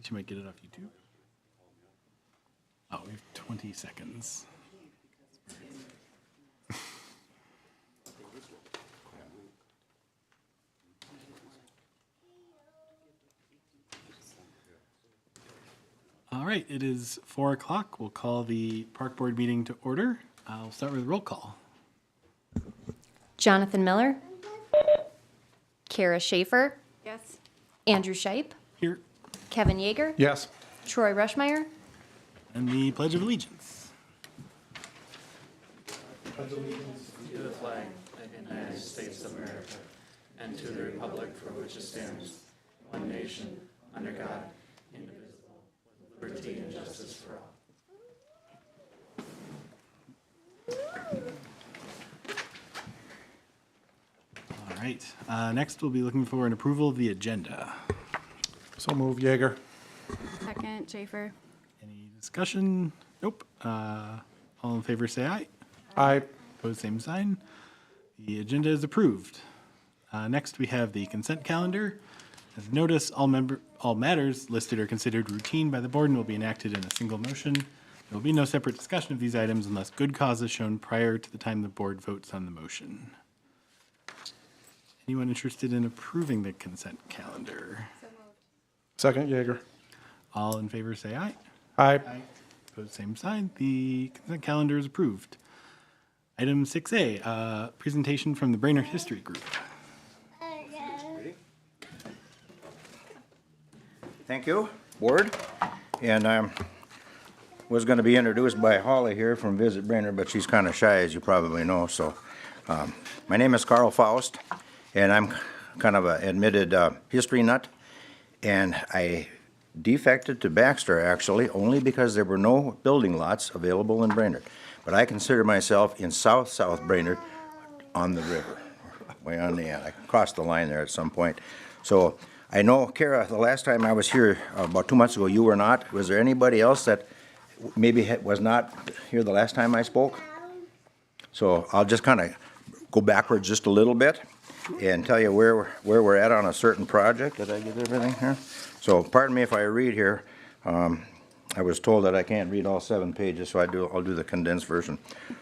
You might get it off YouTube. Oh, we have 20 seconds. All right, it is 4 o'clock. We'll call the park board meeting to order. I'll start with a roll call. Jonathan Miller. Kara Schaefer. Yes. Andrew Scheip. Here. Kevin Yeager. Yes. Troy Rushmeyer. And the Pledge of Allegiance. To the flag of the United States of America and to the republic for which it stands, one nation, under God, indivisible, with liberty and justice for all. All right. Next, we'll be looking for an approval of the agenda. So move, Yeager. Second, Schaefer. Any discussion? Nope. All in favor, say aye. Aye. Opposed, same sign. The agenda is approved. Next, we have the consent calendar. As notice, all matters listed are considered routine by the board and will be enacted in a single motion. There will be no separate discussion of these items unless good cause is shown prior to the time the board votes on the motion. Anyone interested in approving the consent calendar? Second, Yeager. All in favor, say aye. Aye. Opposed, same sign. The consent calendar is approved. Item 6A, presentation from the Brainerd History Group. Thank you, Board. And I was going to be introduced by Holly here from Visit Brainerd, but she's kind of shy, as you probably know. So my name is Carl Faust, and I'm kind of an admitted history nut. And I defected to Baxter, actually, only because there were no building lots available in Brainerd. But I consider myself in South Brainerd on the river, way on the end. I crossed the line there at some point. So I know, Kara, the last time I was here, about 2 months ago, you were not. Was there anybody else that maybe was not here the last time I spoke? So I'll just kind of go backwards just a little bit and tell you where we're at on a certain project. Did I get everything here? So pardon me if I read here. I was told that I can't read all 7 pages, so I'll do the condensed version.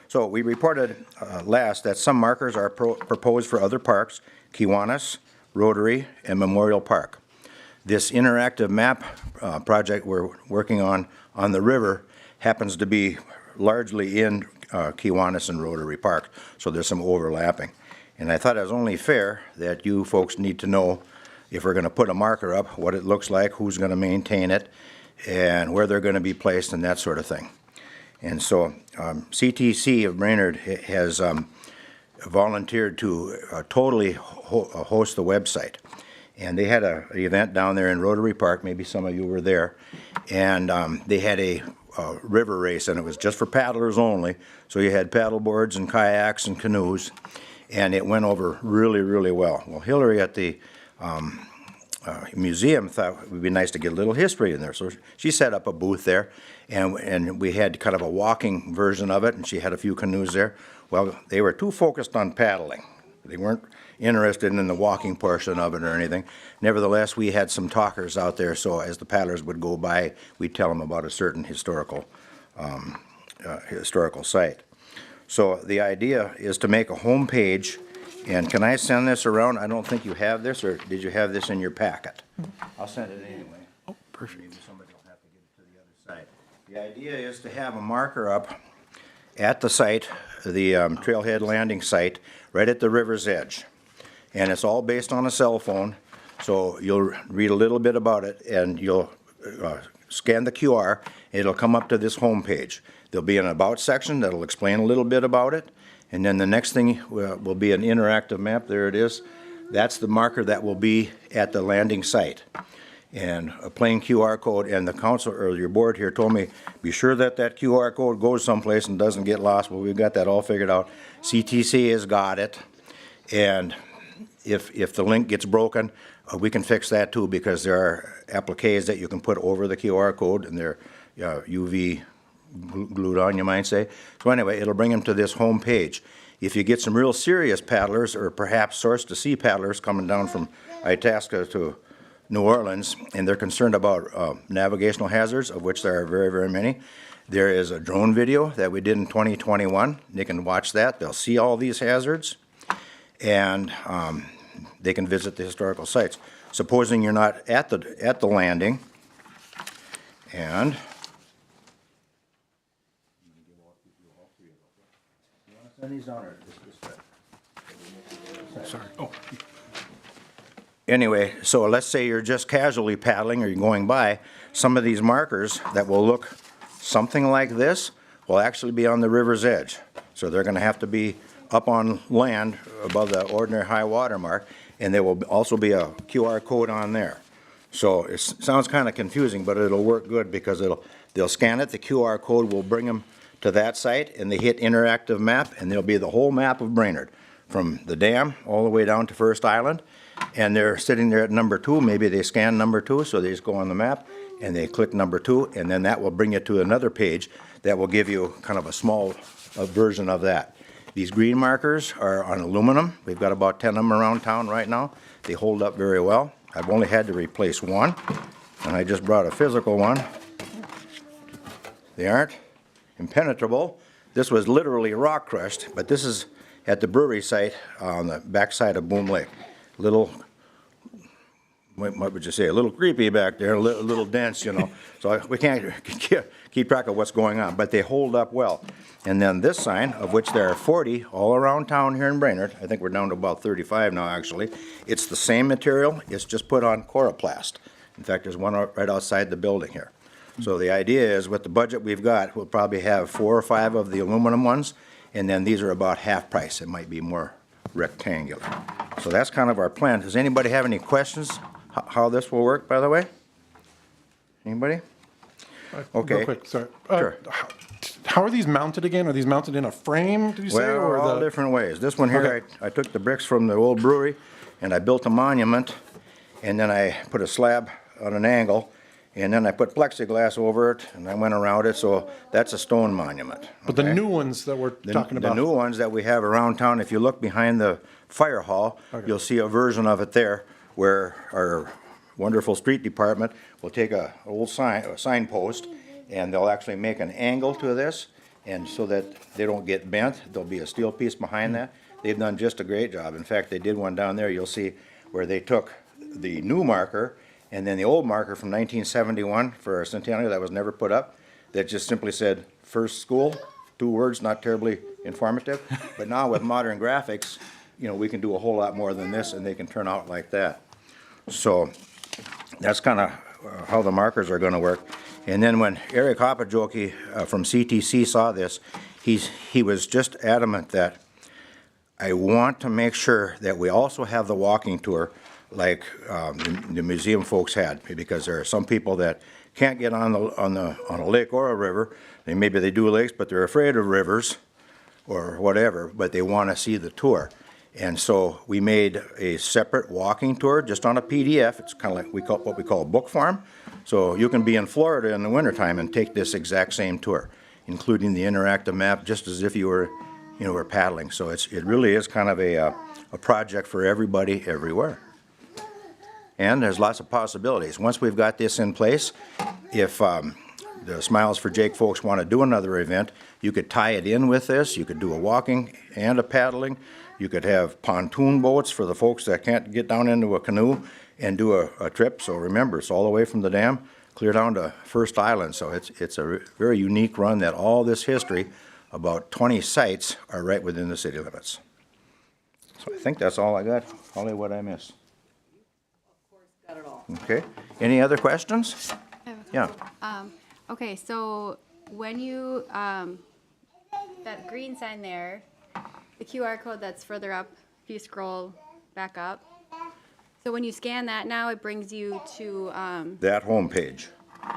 So we reported last that some markers are proposed for other parks, Kiwanis, Rotary, and Memorial Park. This interactive map project we're working on the river happens to be largely in Kiwanis and Rotary Park, so there's some overlapping. And I thought it was only fair that you folks need to know if we're going to put a marker up, what it looks like, who's going to maintain it, and where they're going to be placed and that sort of thing. And so CTC of Brainerd has volunteered to totally host the website. And they had an event down there in Rotary Park, maybe some of you were there, and they had a river race, and it was just for paddlers only. So you had paddle boards and kayaks and canoes, and it went over really, really well. Well, Hillary at the museum thought it would be nice to get a little history in there, so she set up a booth there, and we had kind of a walking version of it, and she had a few canoes there. Well, they were too focused on paddling. They weren't interested in the walking portion of it or anything. Nevertheless, we had some talkers out there, so as the paddlers would go by, we'd tell them about a certain historical site. So the idea is to make a home page. And can I send this around? I don't think you have this, or did you have this in your packet? I'll send it anyway. Oh, perfect. Maybe somebody will have to get it to the other side. The idea is to have a marker up at the site, the trailhead landing site, right at the river's edge. And it's all based on a cell phone, so you'll read a little bit about it, and you'll scan the QR, and it'll come up to this home page. There'll be an About section that'll explain a little bit about it. And then the next thing will be an interactive map. There it is. That's the marker that will be at the landing site. And a plain QR code, and the council, or your board here, told me, be sure that that QR code goes someplace and doesn't get lost. Well, we've got that all figured out. CTC has got it. And if the link gets broken, we can fix that too, because there are appliques that you can put over the QR code, and they're UV glued on, you might say. So anyway, it'll bring them to this home page. If you get some real serious paddlers or perhaps source to sea paddlers coming down from Itasca to New Orleans, and they're concerned about navigational hazards, of which there are very, very many, there is a drone video that we did in 2021. They can watch that. They'll see all these hazards, and they can visit the historical sites. Supposing you're not at the landing, and send these down or Sorry. Oh, anyway, so let's say you're just casually paddling or you're going by, some of these markers that will look something like this will actually be on the river's edge. So they're going to have to be up on land above the ordinary high water mark, and there will also be a QR code on there. So it sounds kind of confusing, but it'll work good because they'll scan it, the QR code will bring them to that site, and they hit interactive map, and there'll be the whole map of Brainerd, from the dam all the way down to First Island. And they're sitting there at number 2, maybe they scan number 2, so they just go on the map and they click number 2, and then that will bring you to another page that will give you kind of a small version of that. These green markers are on aluminum. We've got about 10 of them around town right now. They hold up very well. I've only had to replace one, and I just brought a physical one. They aren't impenetrable. This was literally rock crushed, but this is at the brewery site on the backside of Boom Lake. Little, what would you say, a little creepy back there, a little dense, you know. So we can't keep track of what's going on, but they hold up well. And then this sign, of which there are 40 all around town here in Brainerd, I think we're down to about 35 now actually, it's the same material, it's just put on coroplast. In fact, there's one right outside the building here. So the idea is, with the budget we've got, we'll probably have 4 or 5 of the aluminum ones, and then these are about half price. It might be more rectangular. So that's kind of our plan. Does anybody have any questions how this will work, by the way? Anybody? Okay. Real quick, sorry. Sure. How are these mounted again? Are these mounted in a frame, did you say? Well, Or all different ways. This one here, Okay. I took the bricks from the old brewery, and I built a monument, and then I put a slab on an angle, and then I put plexiglass over it, and I went around it, so that's a stone monument. But the okay? new ones that we're talking The about? new ones that we have around town, if you look behind the fire hall, you'll see a version of it there where our wonderful street department will take a old signpost, and they'll actually make an angle to this, and so that they don't get bent, there'll be a steel piece behind that. They've done just a great job. In fact, they did one down there, you'll see, where they took the new marker and then the old marker from 1971 for our centennial that was never put up, that just simply said, first school, 2 words, not terribly informative. But now with modern graphics, you know, we can do a whole lot more than this, and they can turn out like that. So that's kind of how the markers are going to work. And then when Eric Hopajoki from CTC saw this, he was just adamant that I want to make sure that we also have the walking tour like the museum folks had, because there are some people that can't get on a lake or a river. Maybe they do lakes, but they're afraid of rivers or whatever, but they want to see the tour. And so we made a separate walking tour just on a PDF. It's kind of like what we call a book farm. So you can be in Florida in the wintertime and take this exact same tour, including the interactive map, just as if you were, were paddling. So it really is kind of a project for everybody, everywhere. And there's lots of possibilities. Once we've got this in place, if the Smiles for Jake folks want to do another event, you could tie it in with this. You could do a walking and a paddling. You could have pontoon boats for the folks that can't get down into a canoe and do a trip. So remember, it's all the way from the dam clear down to First Island. So it's a very unique run that all this history, about 20 sites, are right within the city limits. So I think that's all I got. Holly, what I miss? Okay. Any other questions? I have a Yeah. couple. Okay, so when you, that green sign there, the QR code that's further up, if you scroll back up. So when you scan that now, it brings you to, That homepage.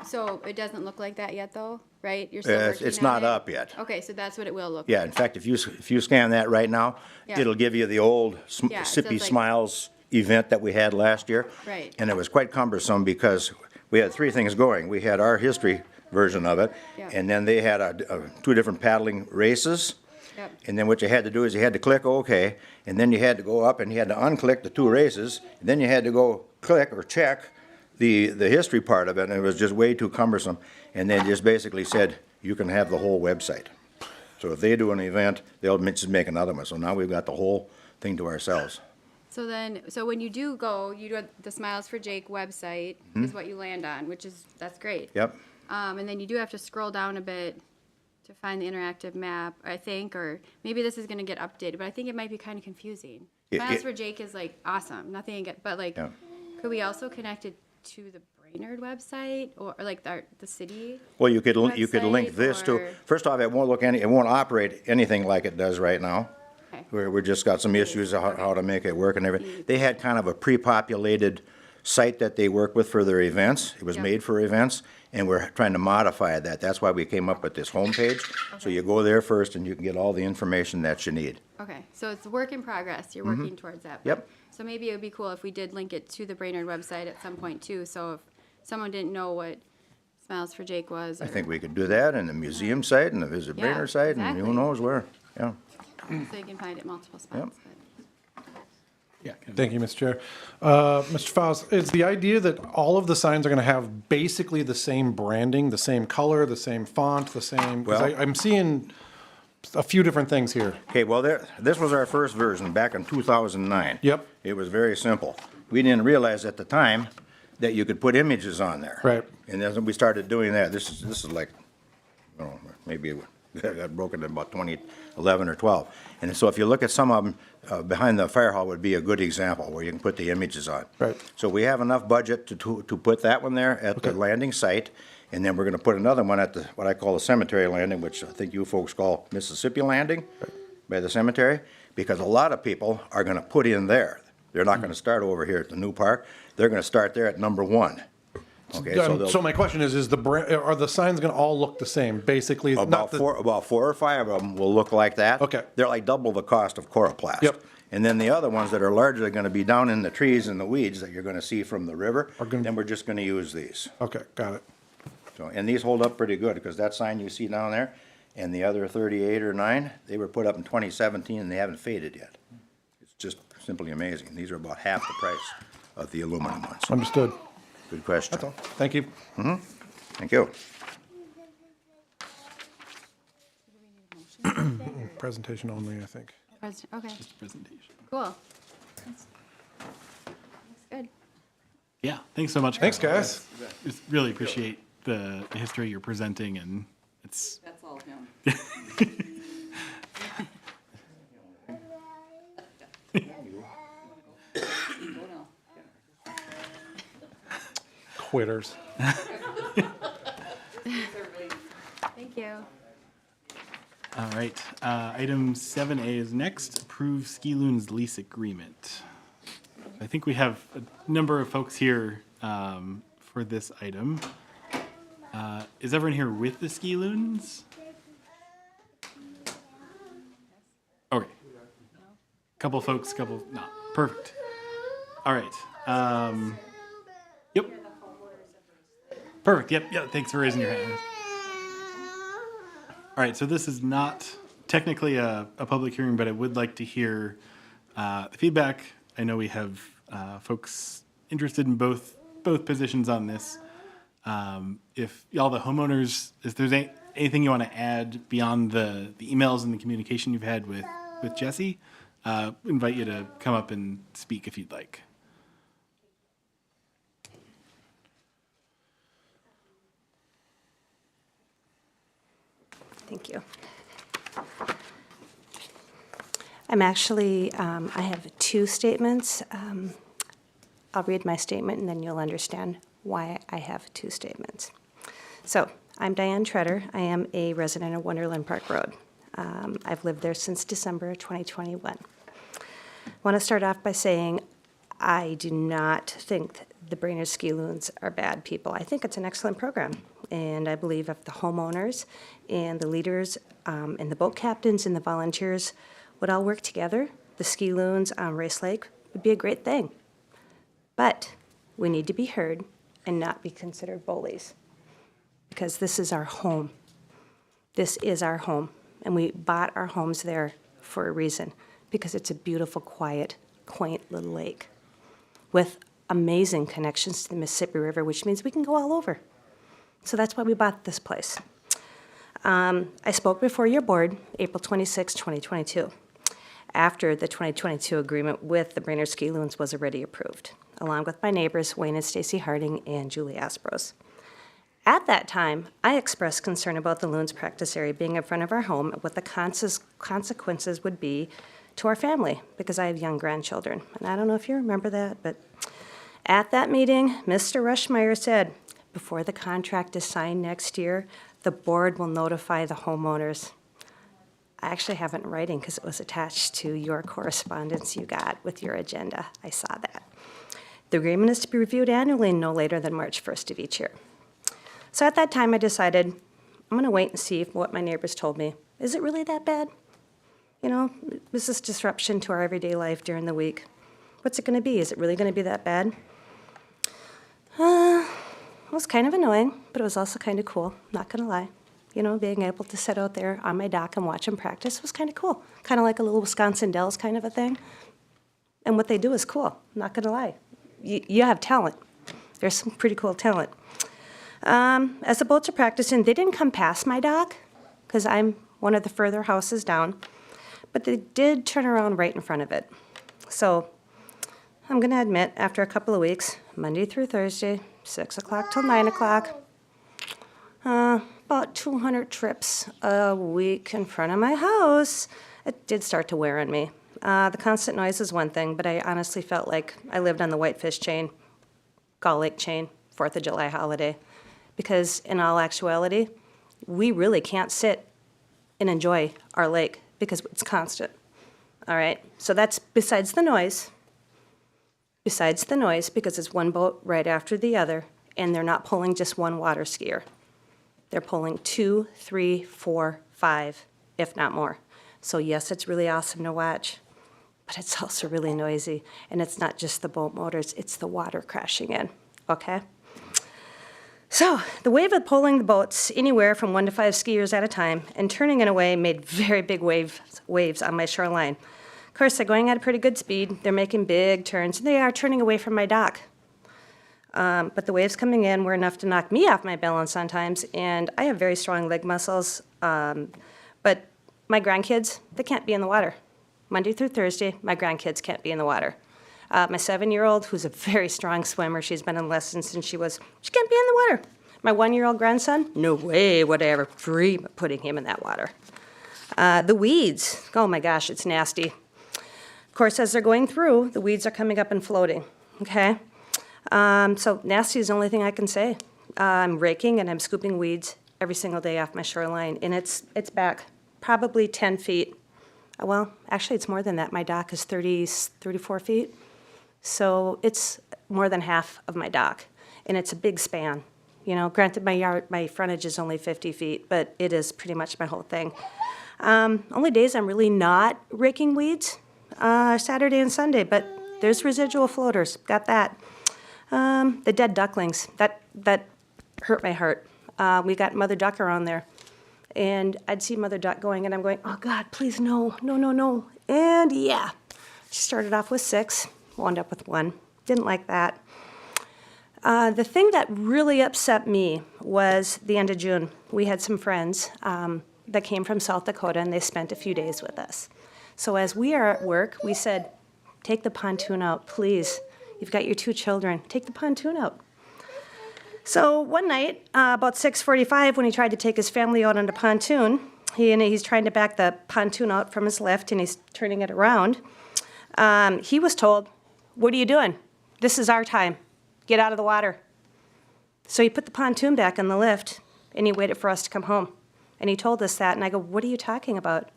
so it doesn't look like that yet though, right? You're still working It's on not it? up yet. Okay, so that's what it will look like. Yeah, in fact, if you scan that right now, Yeah. it'll give you the old Yeah, it Sippy says like- Smiles event that we had last year. Right. And it was quite cumbersome because we had 3 things going. We had our history version of it, Yeah. and then they had 2 different paddling races, Yep. And then what you had to do is you had to click OK, and then you had to go up and you had to unclick the 2 races, and then you had to go click or check the history part of it, and it was just way too cumbersome. And then just basically said, you can have the whole website. So if they do an event, they'll just make another one. So now we've got the whole thing to ourselves. So then, so when you do go, you do the Smiles for Jake website is what you land on, that's great. Yep. And then you do have to scroll down a bit to find the interactive map, I think, or maybe this is gonna get updated, but I think it might be kind of confusing. Smiles for Jake is like awesome, nothing, but like, Yeah. could we also connect it to the Brainerd website or like the city? Well, you could link website, this to, or- first off, it won't operate anything like it does right now. Okay. We just got some issues of how to make it work and everything. They had kind of a pre-populated site that they work with for their events. It was Yeah. made for events, and we're trying to modify that. That's why we came up with this homepage. So you go there first, and you can get all the information that you need. Okay, so it's a work in progress, you're working towards that. Yep. So maybe it would be cool if we did link it to the Brainerd website at some point too, so if someone didn't know what Smiles for Jake was. I or- think we could do that, and the museum site, and the Visit Yeah, Brainerd site, and who exactly. knows where, yeah. So you can find it multiple spots. but- Yeah. Thank you, Mr. Chair. Mr. Faust, is the idea that all of the signs are going to have basically the same branding, the same color, the same font, the same? 'Cause Well- I'm seeing a few different things here. Okay, well, this was our first version back in 2009. Yep. It was very simple. We didn't realize at the time that you could put images on there. Right. And then we started doing that. This is like, I don't know, maybe it got broken in about 2011 or 12. And so if you look at some of them, behind the fire hall would be a good example where you can put the images on. Right. So we have enough budget to put that one there at the Okay. landing site. And then we're gonna put another one at what I call the cemetery landing, which I think you folks call Mississippi Landing by the cemetery, because a lot of people are gonna put in there. They're not gonna start over here at the new park. They're gonna start there at number 1. Okay, so they'll. So my question is are the signs going to all look the same, basically? not About the- four or five of them will look like that. Okay. They're like double the cost of coroplast. Yep. And then the other ones that are largely gonna be down in the trees and the weeds that you're gonna see from the river, then we're just gonna use these. Okay, got it. So, and these hold up pretty good, because that sign you see down there, and the other 38 or 9, they were put up in 2017 and they haven't faded yet. It's just simply amazing. These are about half the price of the aluminum ones. Understood. Good question. That's all. Thank you. Thank you. Presentation only, I think. Okay, Presentation. cool. That's good. Yeah, thanks so much. Thanks, Carl. guys. Just really appreciate the history you're presenting, and it's That's all him. Go now. Quitters. Thank you. all right. Item 7A is next. Approve Ski Loons lease agreement. I think we have a number of folks here for this item. Is everyone here with the Ski Loons? Okay. Couple folks, couple not. Perfect. All right. Yep. Perfect. Yep. Yeah. Thanks for raising your hand. All right. So this is not technically a public hearing, but I would like to hear the feedback. I know we have folks interested in both positions on this. If y'all, the homeowners, if there's anything you want to add beyond the emails and the communication you've had with Jesse, invite you to come up and speak if you'd like. Thank you. I'm actually, I have 2 statements. I'll read my statement and then you'll understand why I have 2 statements. So, I'm Diane Treader. I am a resident of Wonderland Park Road. I've lived there since December 2021. I want to start off by saying I do not think the Brainerd Ski Loons are bad people. I think it's an excellent program. And I believe if the homeowners and the leaders and the boat captains and the volunteers would all work together, the Ski Loons on Race Lake would be a great thing. But we need to be heard and not be considered bullies. Because this is our home. This is our home. And we bought our homes there for a reason, because it's a beautiful, quiet, quaint little lake with amazing connections to the Mississippi River, which means we can go all over. So that's why we bought this place. I spoke before your board April 26, 2022, after the 2022 agreement with the Brainerd Ski Loons was already approved, along with my neighbors Wayne and Stacy Harding and Julie Aspros. At that time, I expressed concern about the Loons practice area being in front of our home and what the consequences would be to our family, because I have young grandchildren. And I don't know if you remember that, but at that meeting, Mr. Rushmeyer said, before the contract is signed next year, the board will notify the homeowners. I actually have it in writing because it was attached to your correspondence you got with your agenda. I saw that. The agreement is to be reviewed annually, no later than March 1st of each year. So at that time, I decided I'm going to wait and see what my neighbors told me. Is it really that bad? You know, is this disruption to our everyday life during the week? What's it going to be? Is it really going to be that bad? It was kind of annoying, but it was also kind of cool, not going to lie. You know, being able to sit out there on my dock and watch them practice was kind of cool. Kind of like a little Wisconsin Dells kind of a thing. And what they do is cool, not going to lie. You have talent. There's some pretty cool talent. As the boats are practicing, they didn't come past my dock, because I'm one of the further houses down, but they did turn around right in front of it. So I'm going to admit, after a couple of weeks, Monday through Thursday, 6 o'clock till 9 o'clock, about 200 trips a week in front of my house, it did start to wear on me. The constant noise is one thing, but I honestly felt like I lived on the Whitefish chain, Gull Lake chain, 4th of July holiday. Because in all actuality, we really can't sit and enjoy our lake because it's constant. All right, so that's besides the noise. Besides the noise, because it's one boat right after the other, and they're not pulling just one water skier. They're pulling 2, 3, 4, 5, if not more. So yes, it's really awesome to watch, but it's also really noisy. And it's not just the boat motors, it's the water crashing in, okay? So the wave of pulling the boats anywhere from 1 to 5 skiers at a time and turning it away made very big waves on my shoreline. Of course, they're going at a pretty good speed. They're making big turns, and they are turning away from my dock. But the waves coming in were enough to knock me off my balance sometimes, and I have very strong leg muscles. But my grandkids, they can't be in the water. Monday through Thursday, my grandkids can't be in the water. My 7-year-old, who's a very strong swimmer, she's been in lessons since she can't be in the water. My 1-year-old grandson, no way would I ever dream of putting him in that water. The weeds, oh my gosh, it's nasty. Of course, as they're going through, the weeds are coming up and floating, okay? So nasty is the only thing I can say. I'm raking and I'm scooping weeds every single day off my shoreline, and it's back probably 10 feet. Well, actually, it's more than that. My dock is 34 feet. So it's more than half of my dock, and it's a big span. You know, granted, my frontage is only 50 feet, but it is pretty much my whole thing. Only days I'm really not raking weeds are Saturday and Sunday, but there's residual floaters. Got that. The dead ducklings, that hurt my heart. We got mother duck around there, and I'd see mother duck going, and I'm going, oh God, please no, no, no, no. And yeah, she started off with 6. Wound up with 1. Didn't like that. The thing that really upset me was the end of June. We had some friends that came from South Dakota, and they spent a few days with us. So as we are at work, we said, take the pontoon out, please. You've got your 2 children. Take the pontoon out. So one night, about 6:45, when he tried to take his family out on the pontoon, he's trying to back the pontoon out from his lift, and he's turning it around. He was told, what are you doing? This is our time. Get out of the water. So he put the pontoon back in the lift, and he waited for us to come home. And he told us that, and I go, what are you talking about?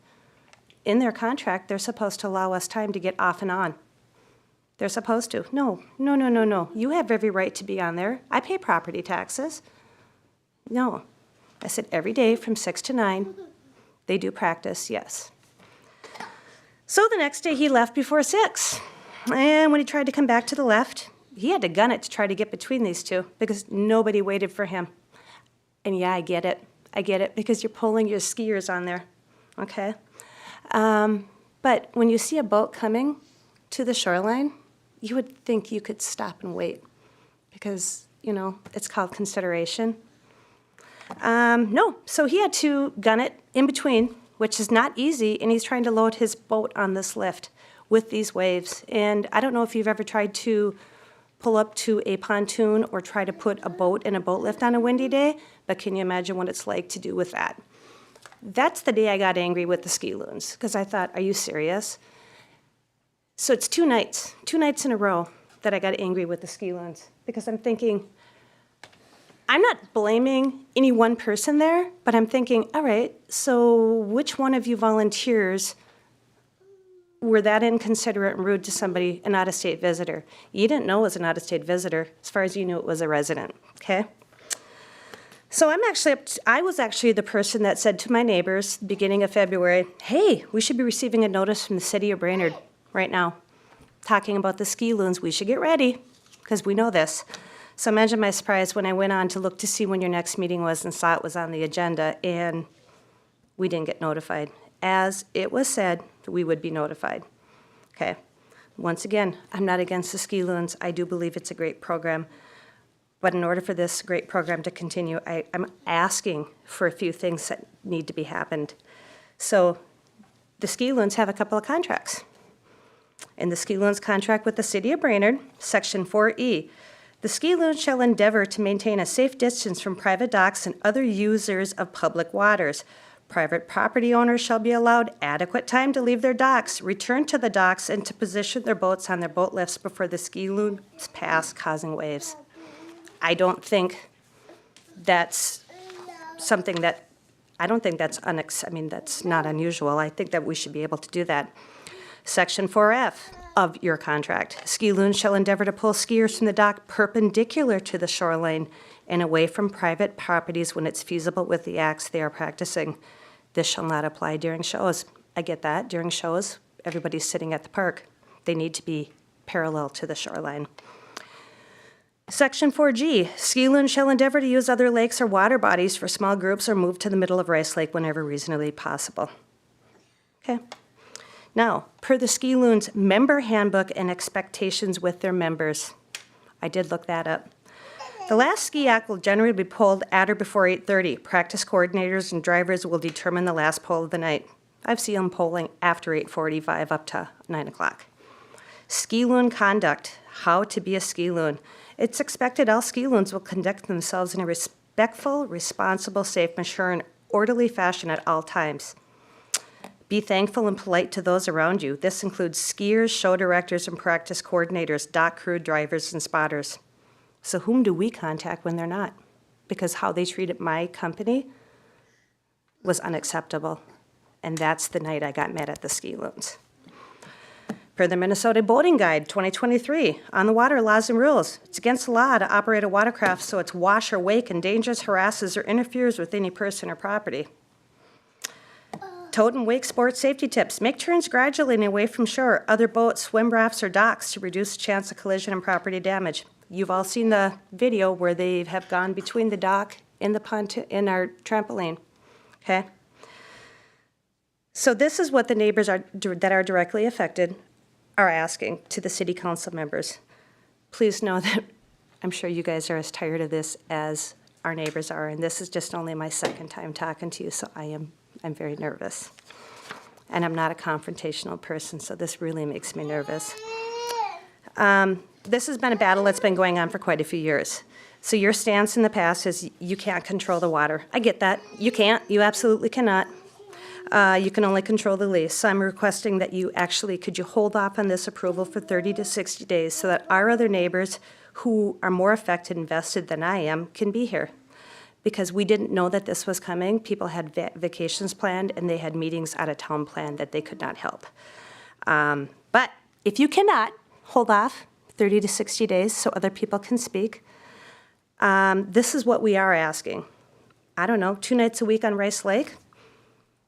In their contract, they're supposed to allow us time to get off and on. They're supposed to. No. You have every right to be on there. I pay property taxes. No. I said every day from 6 to 9, they do practice, yes. So the next day he left before 6. And when he tried to come back to the left, he had to gun it to try to get between these two because nobody waited for him. And yeah, I get it. I get it because you're pulling your skiers on there. okay? But when you see a boat coming to the shoreline, you would think you could stop and wait because, you know, it's called consideration. No, so he had to gun it in between, which is not easy, and he's trying to load his boat on this lift with these waves. And I don't know if you've ever tried to pull up to a pontoon or try to put a boat in a boat lift on a windy day, but can you imagine what it's like to do with that? That's the day I got angry with the ski loons, because I thought, are you serious? So it's two nights in a row that I got angry with the ski loons, because I'm thinking, I'm not blaming any one person there, but I'm thinking, all right, so which one of you volunteers were that inconsiderate and rude to somebody, an out-of-state visitor? You didn't know it was an out-of-state visitor. As far as you knew, it was a resident, okay? So I was actually the person that said to my neighbors, beginning of February, hey, we should be receiving a notice from the city of Brainerd right now, talking about the ski loons. We should get ready, because we know this. So imagine my surprise when I went on to look to see when your next meeting was and saw it was on the agenda, and we didn't get notified. As it was said, we would be notified. Okay. Once again, I'm not against the ski loons. I do believe it's a great program. But in order for this great program to continue, I'm asking for a few things that need to be happened. So the ski loons have a couple of contracts. In the ski loons contract with the city of Brainerd, section 4E, the ski loon shall endeavor to maintain a safe distance from private docks and other users of public waters. Private property owners shall be allowed adequate time to leave their docks, return to the docks, and to position their boats on their boat lifts before the ski loons pass, causing waves. I don't think that's something that, I don't think that's that's not unusual. I think that we should be able to do that. Section 4F of your contract. Ski loons shall endeavor to pull skiers from the dock perpendicular to the shoreline and away from private properties when it's feasible with the acts they are practicing. This shall not apply during shows. I get that. During shows, everybody's sitting at the park. They need to be parallel to the shoreline. Section 4G, ski loons shall endeavor to use other lakes or water bodies for small groups or move to the middle of Rice Lake whenever reasonably possible. Okay. Now, per the ski loons member handbook and expectations with their members, I did look that up. The last ski act will generally be pulled at or before 8:30. Practice coordinators and drivers will determine the last pull of the night. I've seen them polling after 8:45 up to 9 o'clock. Ski loon conduct, how to be a ski loon. It's expected all ski loons will conduct themselves in a respectful, responsible, safe, mature, and orderly fashion at all times. Be thankful and polite to those around you. This includes skiers, show directors, and practice coordinators, dock crew, drivers, and spotters. So whom do we contact when they're not? Because how they treated my company was unacceptable. And that's the night I got mad at the ski loons. Per the Minnesota Boating Guide 2023, on the water laws and rules, it's against the law to operate a watercraft so it's wash or wake endangers, harasses, or interferes with any person or property. Tote and wake sports safety tips. Make turns gradually and away from shore, other boats, swim rafts, or docks to reduce the chance of collision and property damage. You've all seen the video where they have gone between the dock and the pontoon in our trampoline, okay? So this is what the neighbors that are directly affected are asking to the city council members. Please know that I'm sure you guys are as tired of this as our neighbors are, and this is just only my second time talking to you, so I'm very nervous. And I'm not a confrontational person, so this really makes me nervous. This has been a battle that's been going on for quite a few years. So your stance in the past is you can't control the water. I get that. You can't. You absolutely cannot. You can only control the lease. So I'm requesting that you actually, could you hold off on this approval for 30 to 60 days so that our other neighbors who are more affected and vested than I am can be here? Because we didn't know that this was coming. People had vacations planned and they had meetings out of town planned that they could not help. But if you cannot, hold off 30 to 60 days so other people can speak. This is what we are asking. I don't know, 2 nights a week on Rice Lake.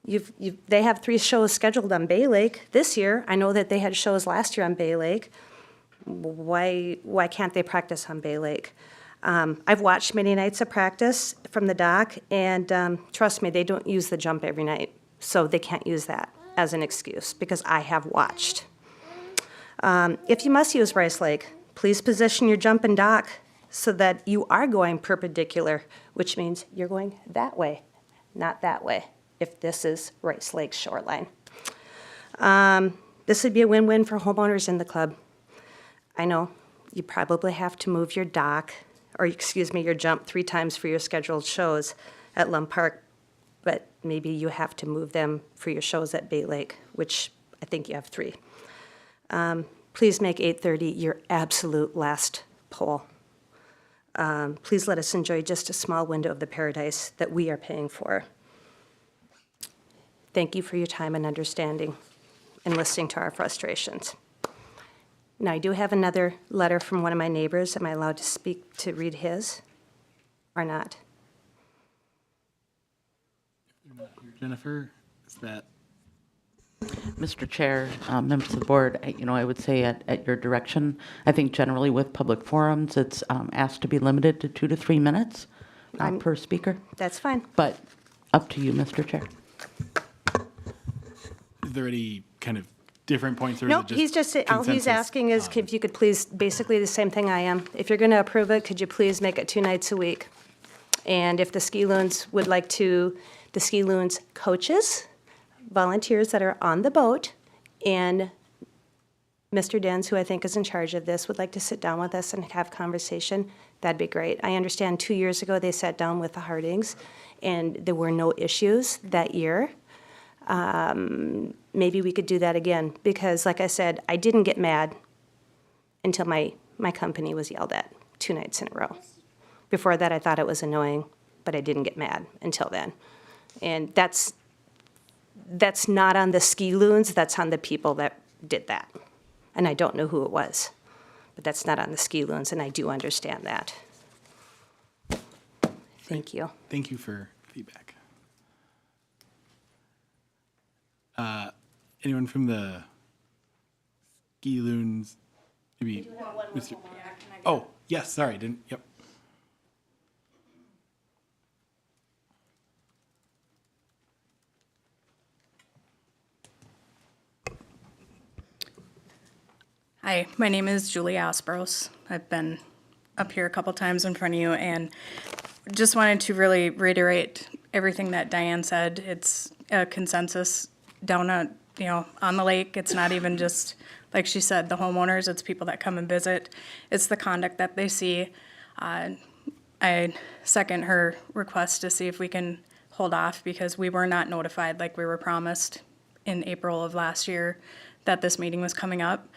They have 3 shows scheduled on Bay Lake this year. I know that they had shows last year on Bay Lake. Why can't they practice on Bay Lake? I've watched many nights of practice from the dock, and trust me, they don't use the jump every night. so they can't use that as an excuse, because I have watched. If you must use Rice Lake, please position your jump and dock so that you are going perpendicular, which means you're going that way, not that way, if this is Rice Lake shoreline. This would be a win-win for homeowners in the club. I know you probably have to move your dock, or excuse me, your jump 3 times for your scheduled shows at Lum Park, but maybe you have to move them for your shows at Bay Lake, which I think you have 3. Please make 8:30 your absolute last poll. Please let us enjoy just a small window of the paradise that we are paying for. Thank you for your time and understanding and listening to our frustrations. Now, I do have another letter from one of my neighbors. Am I allowed to read his or not? Jennifer, is that? Mr. Chair, members of the board, I would say at your direction, I think generally with public forums, it's asked to be limited to 2 to 3 minutes per speaker, That's fine. but up to you, Mr. Chair. Is there any kind of different points, or is No, it he's just, all he's consensus? asking is if you could please, basically the same thing I am. If you're going to approve it, could you please make it 2 nights a week? And if the Ski Loons would like to, the Ski Loons coaches, volunteers that are on the boat, and Mr. Dens, who I think is in charge of this, would like to sit down with us and have conversation, that'd be great. I understand 2 years ago they sat down with the Hardings, and there were no issues that year. Maybe we could do that again, because like I said, I didn't get mad until my company was yelled at 2 nights in a row. Before that, I thought it was annoying, but I didn't get mad until then. And that's not on the Ski Loons, that's on the people that did that. And I don't know who it was, but that's not on the Ski Loons, and I do understand that. Thank you. Thank you for feedback. Anyone from the Ski Loons? Maybe Mr. Oh, yes, sorry, didn't, yep. Hi, my name is Julie Aspros. I've been up here a couple times in front of you, and just wanted to really reiterate everything that Diane said. It's a consensus down at, on the lake. It's not even just, like she said, the homeowners, it's people that come and visit. It's the conduct that they see. I second her request to see if we can hold off, because we were not notified like we were promised in April of last year that this meeting was coming up.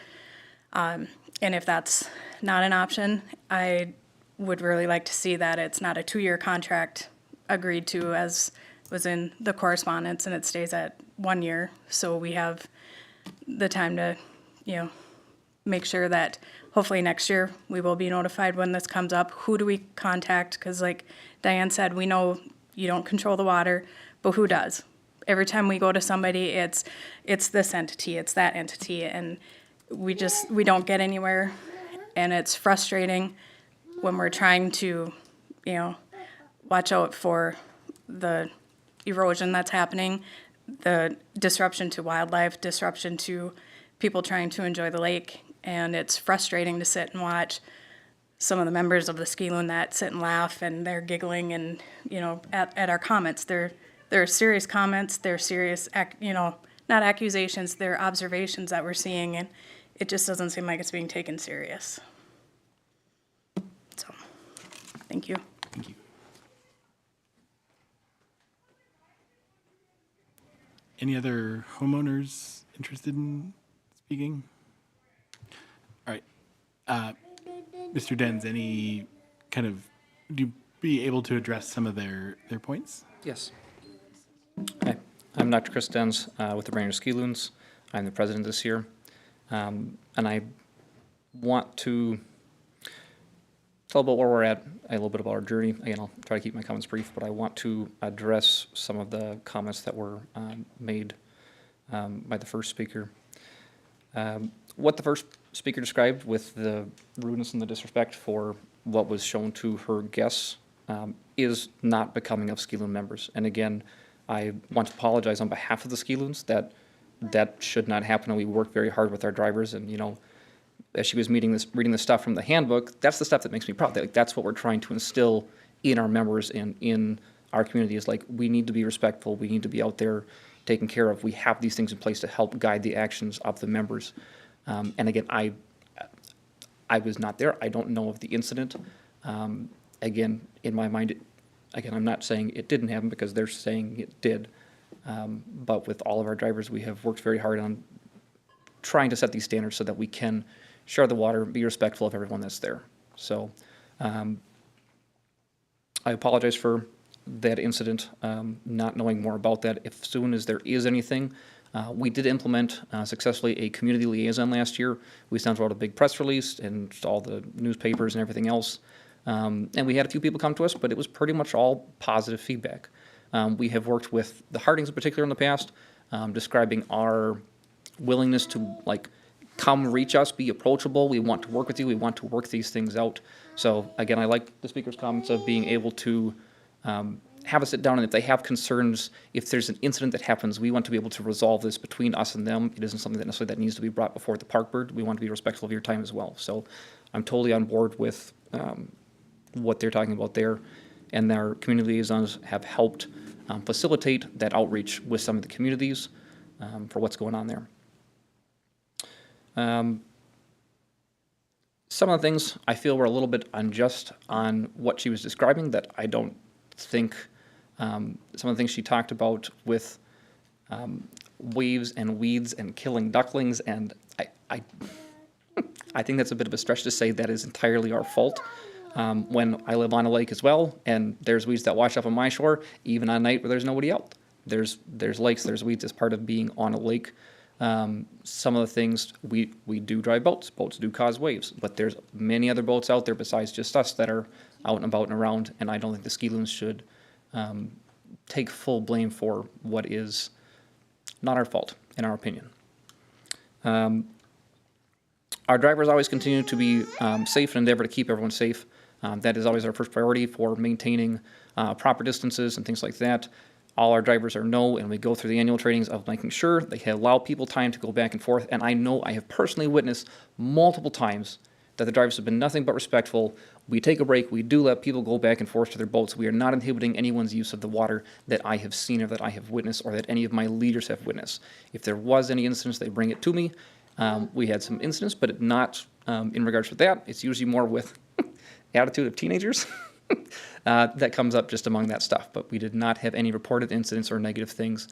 And if that's not an option, I would really like to see that it's not a 2-year contract agreed to as was in the correspondence, and it stays at 1 year. So we have the time to, make sure that hopefully next year we will be notified when this comes up. Who do we contact? Because like Diane said, we know you don't control the water, but who does? Every time we go to somebody, it's this entity, it's that entity, and we don't get anywhere, and it's frustrating when we're trying to, watch out for the erosion that's happening, the disruption to wildlife, disruption to people trying to enjoy the lake, and it's frustrating to sit and watch some of the members of the Ski Loon that sit and laugh, and they're giggling, and, at our comments. They're serious comments, they're serious, not accusations, they're observations that we're seeing, and it just doesn't seem like it's being taken serious. So, thank you. Thank you. Any other homeowners interested in speaking? All right. Mr. Dens, any kind of, do you be able to address some of their points? Yes. Hi, I'm Dr. Chris Dens with the Brainerd Ski Loons. I'm the president this year. And I want to tell about where we're at, a little bit about our journey. Again, I'll try to keep my comments brief, but I want to address some of the comments that were made by the first speaker. What the first speaker described with the rudeness and the disrespect for what was shown to her guests is not becoming of Ski Loon members. And again, I want to apologize on behalf of the ski loons that should not happen. And we work very hard with our drivers. And, you know, as she was reading the stuff from the handbook, that's the stuff that makes me proud. Like, that's what we're trying to instill in our members and in our community is like, we need to be respectful. We need to be out there taken care of. We have these things in place to help guide the actions of the members. And again, I was not there. I don't know of the incident. Again, in my mind, again, I'm not saying it didn't happen because they're saying it did. But with all of our drivers, we have worked very hard on trying to set these standards so that we can share the water, be respectful of everyone that's there. So I apologize for that incident, not knowing more about that. If soon as there is anything, we did implement successfully a community liaison last year. We sent out a big press release and all the newspapers and everything else. And we had a few people come to us, but it was pretty much all positive feedback. We have worked with the Hardings in particular in the past, describing our willingness to like come reach us, be approachable. We want to work with you. We want to work these things out. So again, I like the speaker's comments of being able to have a sit down, and if they have concerns, if there's an incident that happens, we want to be able to resolve this between us and them. It isn't something that necessarily that needs to be brought before the park board. We want to be respectful of your time as well. So I'm totally on board with what they're talking about there, and their community liaisons have helped facilitate that outreach with some of the communities for what's going on there. Some of the things I feel were a little bit unjust on what she was describing that I don't think, some of the things she talked about with waves and weeds and killing ducklings, and I think that's a bit of a stretch to say that is entirely our fault. When I live on a lake as well, and there's weeds that wash up on my shore, even on night where there's nobody out. There's lakes, there's weeds as part of being on a lake. Some of the things, we do drive boats. Boats do cause waves, but there's many other boats out there besides just us that are out and about and around, and I don't think the ski loons should take full blame for what is not our fault, in our opinion. Our drivers always continue to be safe and endeavor to keep everyone safe. That is always our first priority for maintaining proper distances and things like that. All our drivers know, and we go through the annual trainings of making sure they allow people time to go back and forth. And I know I have personally witnessed multiple times that the drivers have been nothing but respectful. We take a break. We do let people go back and forth to their boats. We are not inhibiting anyone's use of the water that I have seen or that I have witnessed or that any of my leaders have witnessed. If there was any incidents, they bring it to me. We had some incidents, but not in regards to that. It's usually more with attitude of teenagers that comes up just among that stuff. But we did not have any reported incidents or negative things.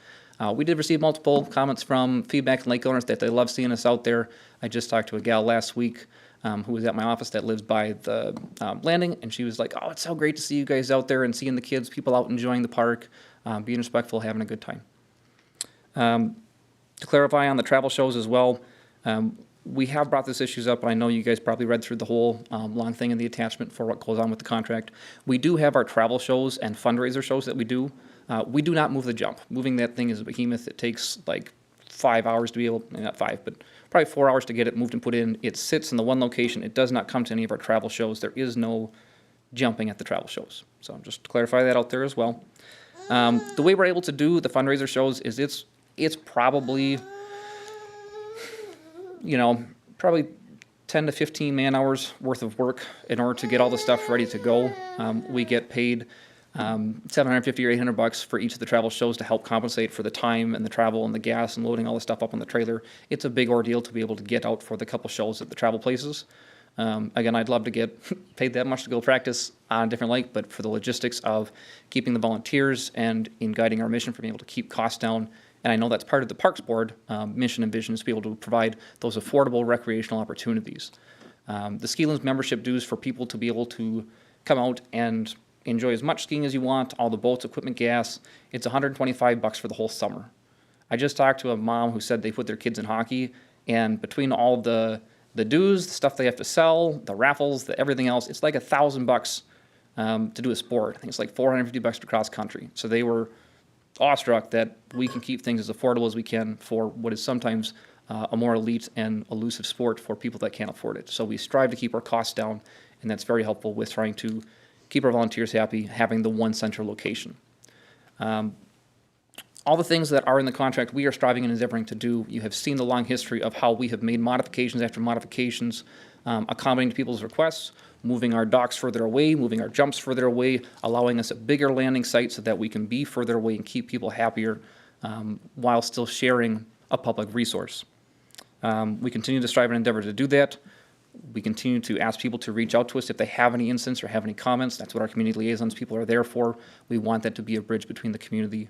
We did receive multiple comments from feedback and lake owners that they love seeing us out there. I just talked to a gal last week who was at my office that lives by the landing, and she was like, oh, it's so great to see you guys out there and seeing the kids, people out enjoying the park, being respectful, having a good time. To clarify on the travel shows as well, we have brought these issues up, and I know you guys probably read through the whole long thing in the attachment for what goes on with the contract. We do have our travel shows and fundraiser shows that we do. We do not move the jump. Moving that thing is a behemoth. It takes like 5 hours to be able, not 5, but probably 4 hours to get it moved and put in. It sits in the one location. It does not come to any of our travel shows. There is no jumping at the travel shows. So just to clarify that out there as well. The way we're able to do the fundraiser shows is it's probably, probably 10 to 15 man hours worth of work in order to get all the stuff ready to go. We get paid $750 or $800 for each of the travel shows to help compensate for the time and the travel and the gas and loading all the stuff up on the trailer. It's a big ordeal to be able to get out for the couple shows at the travel places. Again, I'd love to get paid that much to go practice on a different lake, but for the logistics of keeping the volunteers and in guiding our mission for being able to keep costs down, and I know that's part of the Parks Board mission and vision is to be able to provide those affordable recreational opportunities. The ski loons membership dues for people to be able to come out and enjoy as much skiing as you want, all the boats, equipment, gas, it's $125 for the whole summer. I just talked to a mom who said they put their kids in hockey, and between all the dues, the stuff they have to sell, the raffles, everything else, it's like $1,000 to do a sport. I think it's like $450 to cross country. So they were awestruck that we can keep things as affordable as we can for what is sometimes a more elite and elusive sport for people that can't afford it. So we strive to keep our costs down, and that's very helpful with trying to keep our volunteers happy, having the one central location. all the things that are in the contract, we are striving and endeavoring to do. You have seen the long history of how we have made modifications after modifications, accommodating to people's requests, moving our docks further away, moving our jumps further away, allowing us a bigger landing site so that we can be further away and keep people happier while still sharing a public resource. We continue to strive and endeavor to do that. We continue to ask people to reach out to us if they have any incidents or have any comments. That's what our community liaisons people are there for. We want that to be a bridge between the community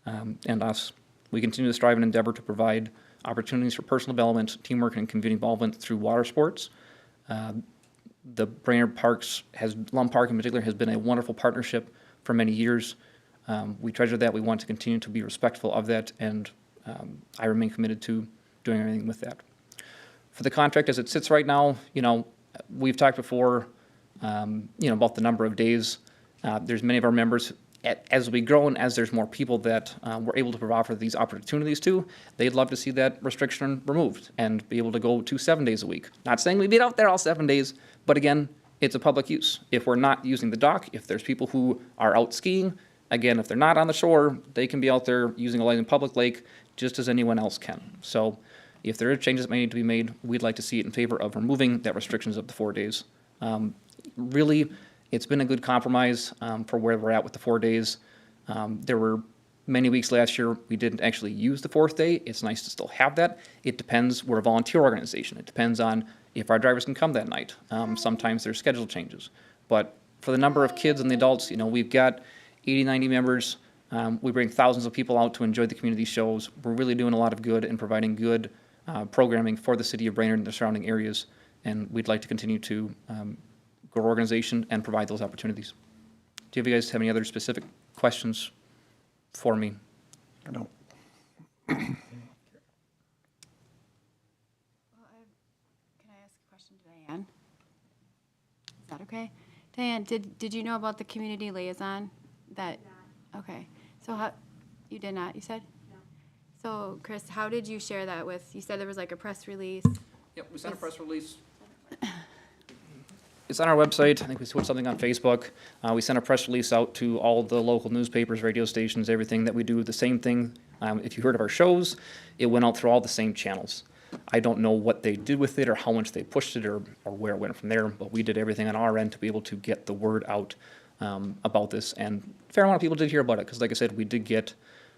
and us. We continue to strive and endeavor to provide opportunities for personal development, teamwork, and community involvement through water sports. The Brainerd Parks Lum Park in particular, has been a wonderful partnership for many years. We treasure that. We want to continue to be respectful of that, and I remain committed to doing everything with that. For the contract as it sits right now, we've talked before, about the number of days. There's many of our members, as we grow and as there's more people that we're able to provide for these opportunities to, they'd love to see that restriction removed and be able to go to 7 days a week. Not saying we'd be out there all 7 days, but again, it's a public use. If we're not using the dock, if there's people who are out skiing, again, if they're not on the shore, they can be out there using a light in public lake just as anyone else can. So if there are changes that may need to be made, we'd like to see it in favor of removing that restrictions of the 4 days. Really, it's been a good compromise for where we're at with the 4 days. There were many weeks last year we didn't actually use the 4th day. It's nice to still have that. It depends. We're a volunteer organization. It depends on if our drivers can come that night. Sometimes there's schedule changes. But for the number of kids and the adults, we've got 80, 90 members. We bring thousands of people out to enjoy the community shows. We're really doing a lot of good and providing good programming for the city of Brainerd and the surrounding areas. And we'd like to continue to grow our organization and provide those opportunities. Do you guys have any other specific questions for me? I don't. Can I ask a question to Diane? Is that okay? Diane, did you know about the community liaison? Okay. So how, you did not, you said? No. So Chris, how did you share that with, you said there was like a press release? Yep, we sent a press release. It's on our website. I think we put something on Facebook. We sent a press release out to all the local newspapers, radio stations, everything that we do. The same thing. If you heard of our shows, it went out through all the same channels. I don't know what they did with it or how much they pushed it or where it went from there, but we did everything on our end to be able to get the word out about this. And a fair amount of people did hear about it because, like I said, we did get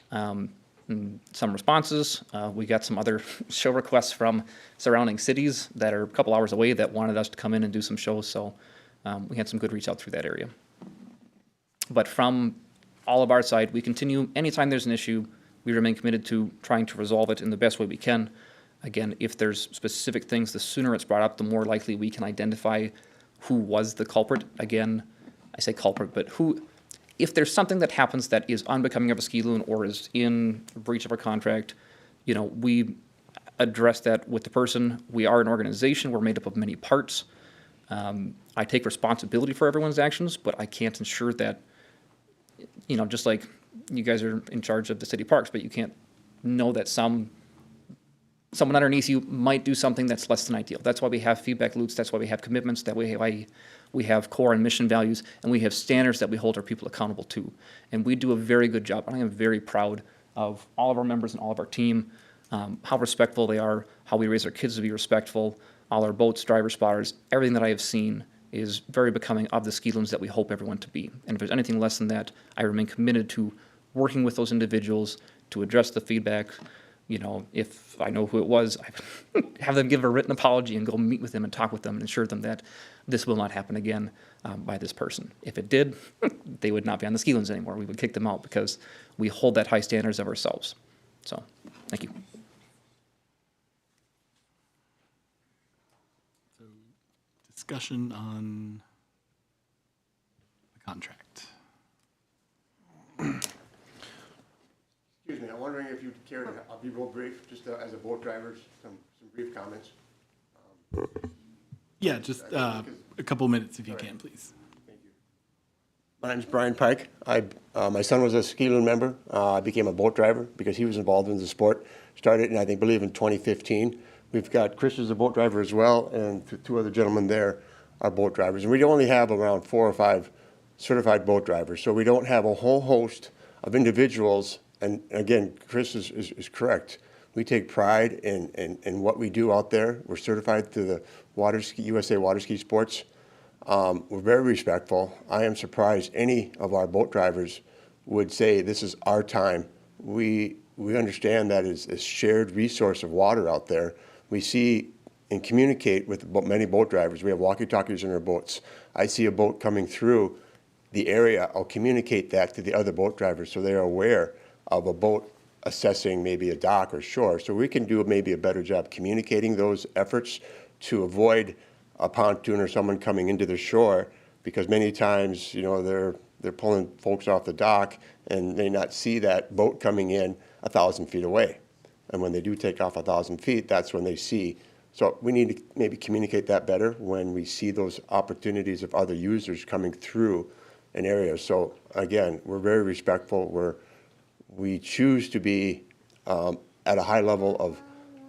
some responses. We got some other show requests from surrounding cities that are a couple hours away that wanted us to come in and do some shows. So we had some good reach out through that area. But from all of our side, we continue, anytime there's an issue, we remain committed to trying to resolve it in the best way we can. Again, if there's specific things, the sooner it's brought up, the more likely we can identify who was the culprit. Again, I say culprit, but if there's something that happens that is unbecoming of a ski loon or is in breach of our contract, we address that with the person. We are an organization. We're made up of many parts. I take responsibility for everyone's actions, but I can't ensure that, just like you guys are in charge of the city parks, but you can't know that someone underneath you might do something that's less than ideal. That's why we have feedback loops. That's why we have commitments. That way we have core and mission values, and we have standards that we hold our people accountable to. And we do a very good job. And I am very proud of all of our members and all of our team, how respectful they are, how we raise our kids to be respectful, all our boats, driver spotters, everything that I have seen is very becoming of the ski loons that we hope everyone to be. And if there's anything less than that, I remain committed to working with those individuals to address the feedback. If I know who it was, I have them give a written apology and go meet with them and talk with them and ensure them that this will not happen again by this person. If it did, they would not be on the ski loons anymore. We would kick them out because we hold that high standards of ourselves. So, thank you. So, discussion on the contract. Excuse me, I'm wondering if you'd care to, I'll be real brief, just as a boat driver, some brief comments. Yeah, just a couple minutes if you can, please. Thank you. My name's Brian Pike. My son was a ski loon member. I became a boat driver because he was involved in the sport. Started, I believe in 2015. We've got Chris as a boat driver as well, and two other gentlemen there are boat drivers. And we only have around 4 or 5 certified boat drivers, so we don't have a whole host of individuals And again, Chris is correct. We take pride in what we do out there. We're certified through the USA Water Ski Sports. We're very respectful. I am surprised any of our boat drivers would say this is our time. We understand that is a shared resource of water out there. We see and communicate with many boat drivers. We have walkie-talkies in our boats. I see a boat coming through the area, I'll communicate that to the other boat drivers so they are aware of a boat assessing maybe a dock or shore. So we can do maybe a better job communicating those efforts to avoid a pontoon or someone coming into the shore, because many times, you know, they're pulling folks off the dock and they not see that boat coming in 1,000 feet away. And when they do take off 1,000 feet, that's when they see. So we need to maybe communicate that better when we see those opportunities of other users coming through an area. So again, we're very respectful. We choose to be at a high level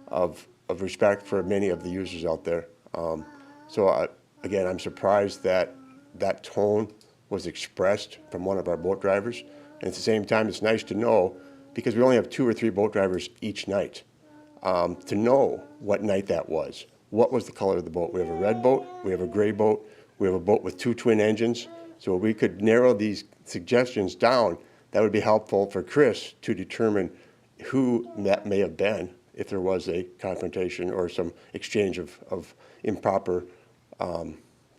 of respect for many of the users out there. Again, I'm surprised that that tone was expressed from one of our boat drivers. And at the same time, it's nice to know, because we only have 2 or 3 boat drivers each night, to know what night that was. What was the color of the boat? We have a red boat, we have a gray boat, we have a boat with 2 twin engines. So we could narrow these suggestions down. That would be helpful for Chris to determine who that may have been if there was a confrontation or some exchange of improper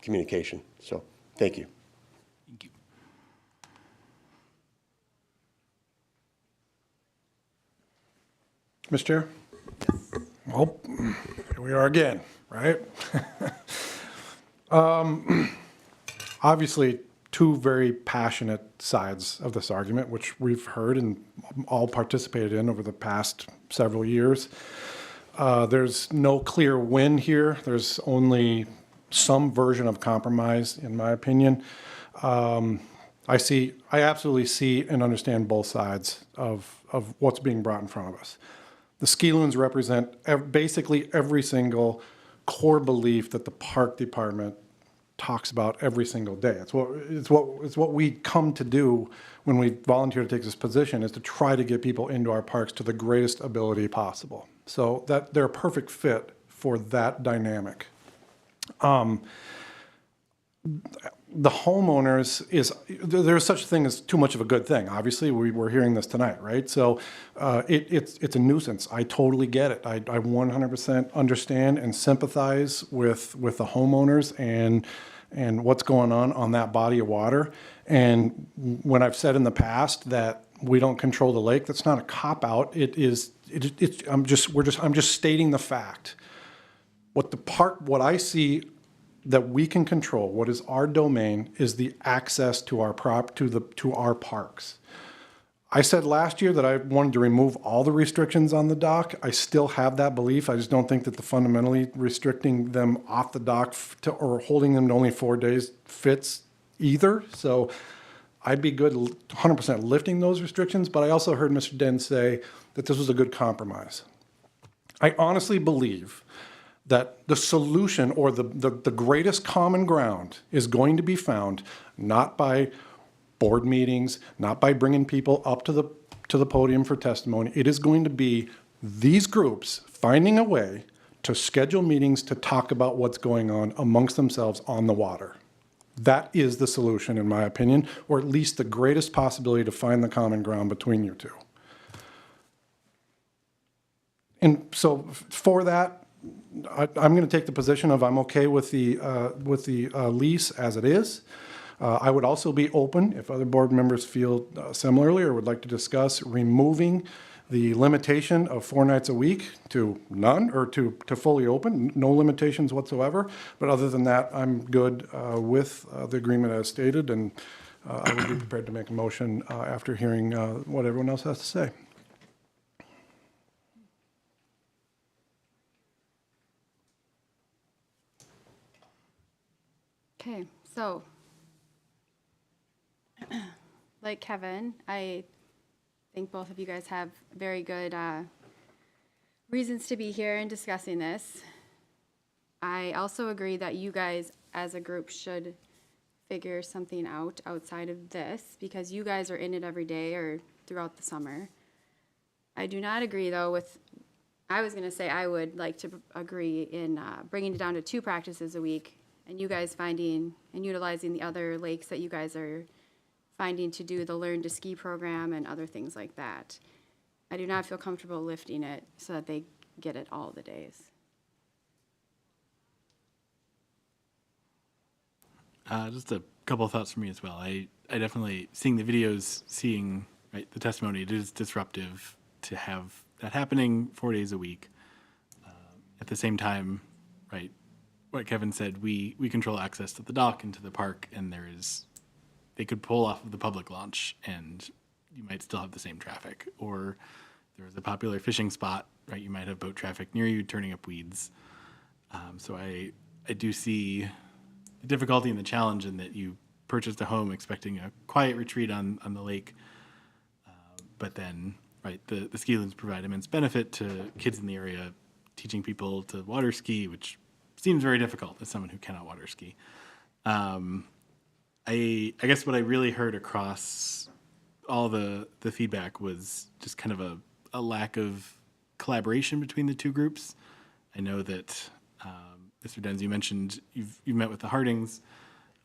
communication. So thank you. Thank you. Mr. Chair? Well, here we are again, right? Obviously, 2 very passionate sides of this argument, which we've heard and all participated in over the past several years. There's no clear win here. There's only some version of compromise, in my opinion. I absolutely see and understand both sides of what's being brought in front of us. The ski loons represent basically every single core belief that the park department talks about every single day. It's what we come to do when we volunteer to take this position, is to try to get people into our parks to the greatest ability possible. So that they're a perfect fit for that dynamic. The homeowners there's such a thing as too much of a good thing. Obviously, we're hearing this tonight, right? So it's a nuisance. I totally get it. I 100% understand and sympathize with the homeowners and what's going on that body of water. And when I've said in the past that we don't control the lake, that's not a cop-out. I'm just stating the fact. What I see that we can control, what is our domain, is the access to our parks. I said last year that I wanted to remove all the restrictions on the dock. I still have that belief. I just don't think that the fundamentally restricting them off the dock or holding them to only 4 days fits either. So I'd be good 100% lifting those restrictions, but I also heard Mr. Den say that this was a good compromise. I honestly believe that the solution, or the greatest common ground, is going to be found not by board meetings, not by bringing people up to the podium for testimony. It is going to be these groups finding a way to schedule meetings to talk about what's going on amongst themselves on the water. That is the solution, in my opinion, or at least the greatest possibility to find the common ground between you two. And so for that, I'm going to take the position of I'm okay with the lease as it is. I would also be open, if other board members feel similarly or would like to discuss, removing the limitation of 4 nights a week to none, or to fully open, no limitations whatsoever. But other than that, I'm good with the agreement as stated, and I would be prepared to make a motion after hearing what everyone else has to say. Okay, so like Kevin, I think both of you guys have very good reasons to be here and discussing this. I also agree that you guys as a group should figure something out outside of this, because you guys are in it every day or throughout the summer. I do not agree, though, with, I was going to say I would like to agree in bringing it down to 2 practices a week, and you guys finding and utilizing the other lakes that you guys are finding to do the Learn to Ski program and other things like that. I do not feel comfortable lifting it so that they get it all the days. Just a couple of thoughts from me as well. I definitely, seeing the videos, seeing right, the testimony, it is disruptive to have that happening 4 days a week. At the same time, right, what Kevin said, we control access to the dock and to the park, and they could pull off of the public launch and you might still have the same traffic. Or there was a popular fishing spot, right, you might have boat traffic near you turning up weeds. So I do see the difficulty and the challenge in that you purchased a home expecting a quiet retreat on the lake, but then, right, the ski lanes provide immense benefit to kids in the area, teaching people to water ski, which seems very difficult as someone who cannot water ski. I guess what I really heard across all the feedback was just kind of a lack of collaboration between the two groups. I know that Mr. Denz, you mentioned you've met with the Hardings.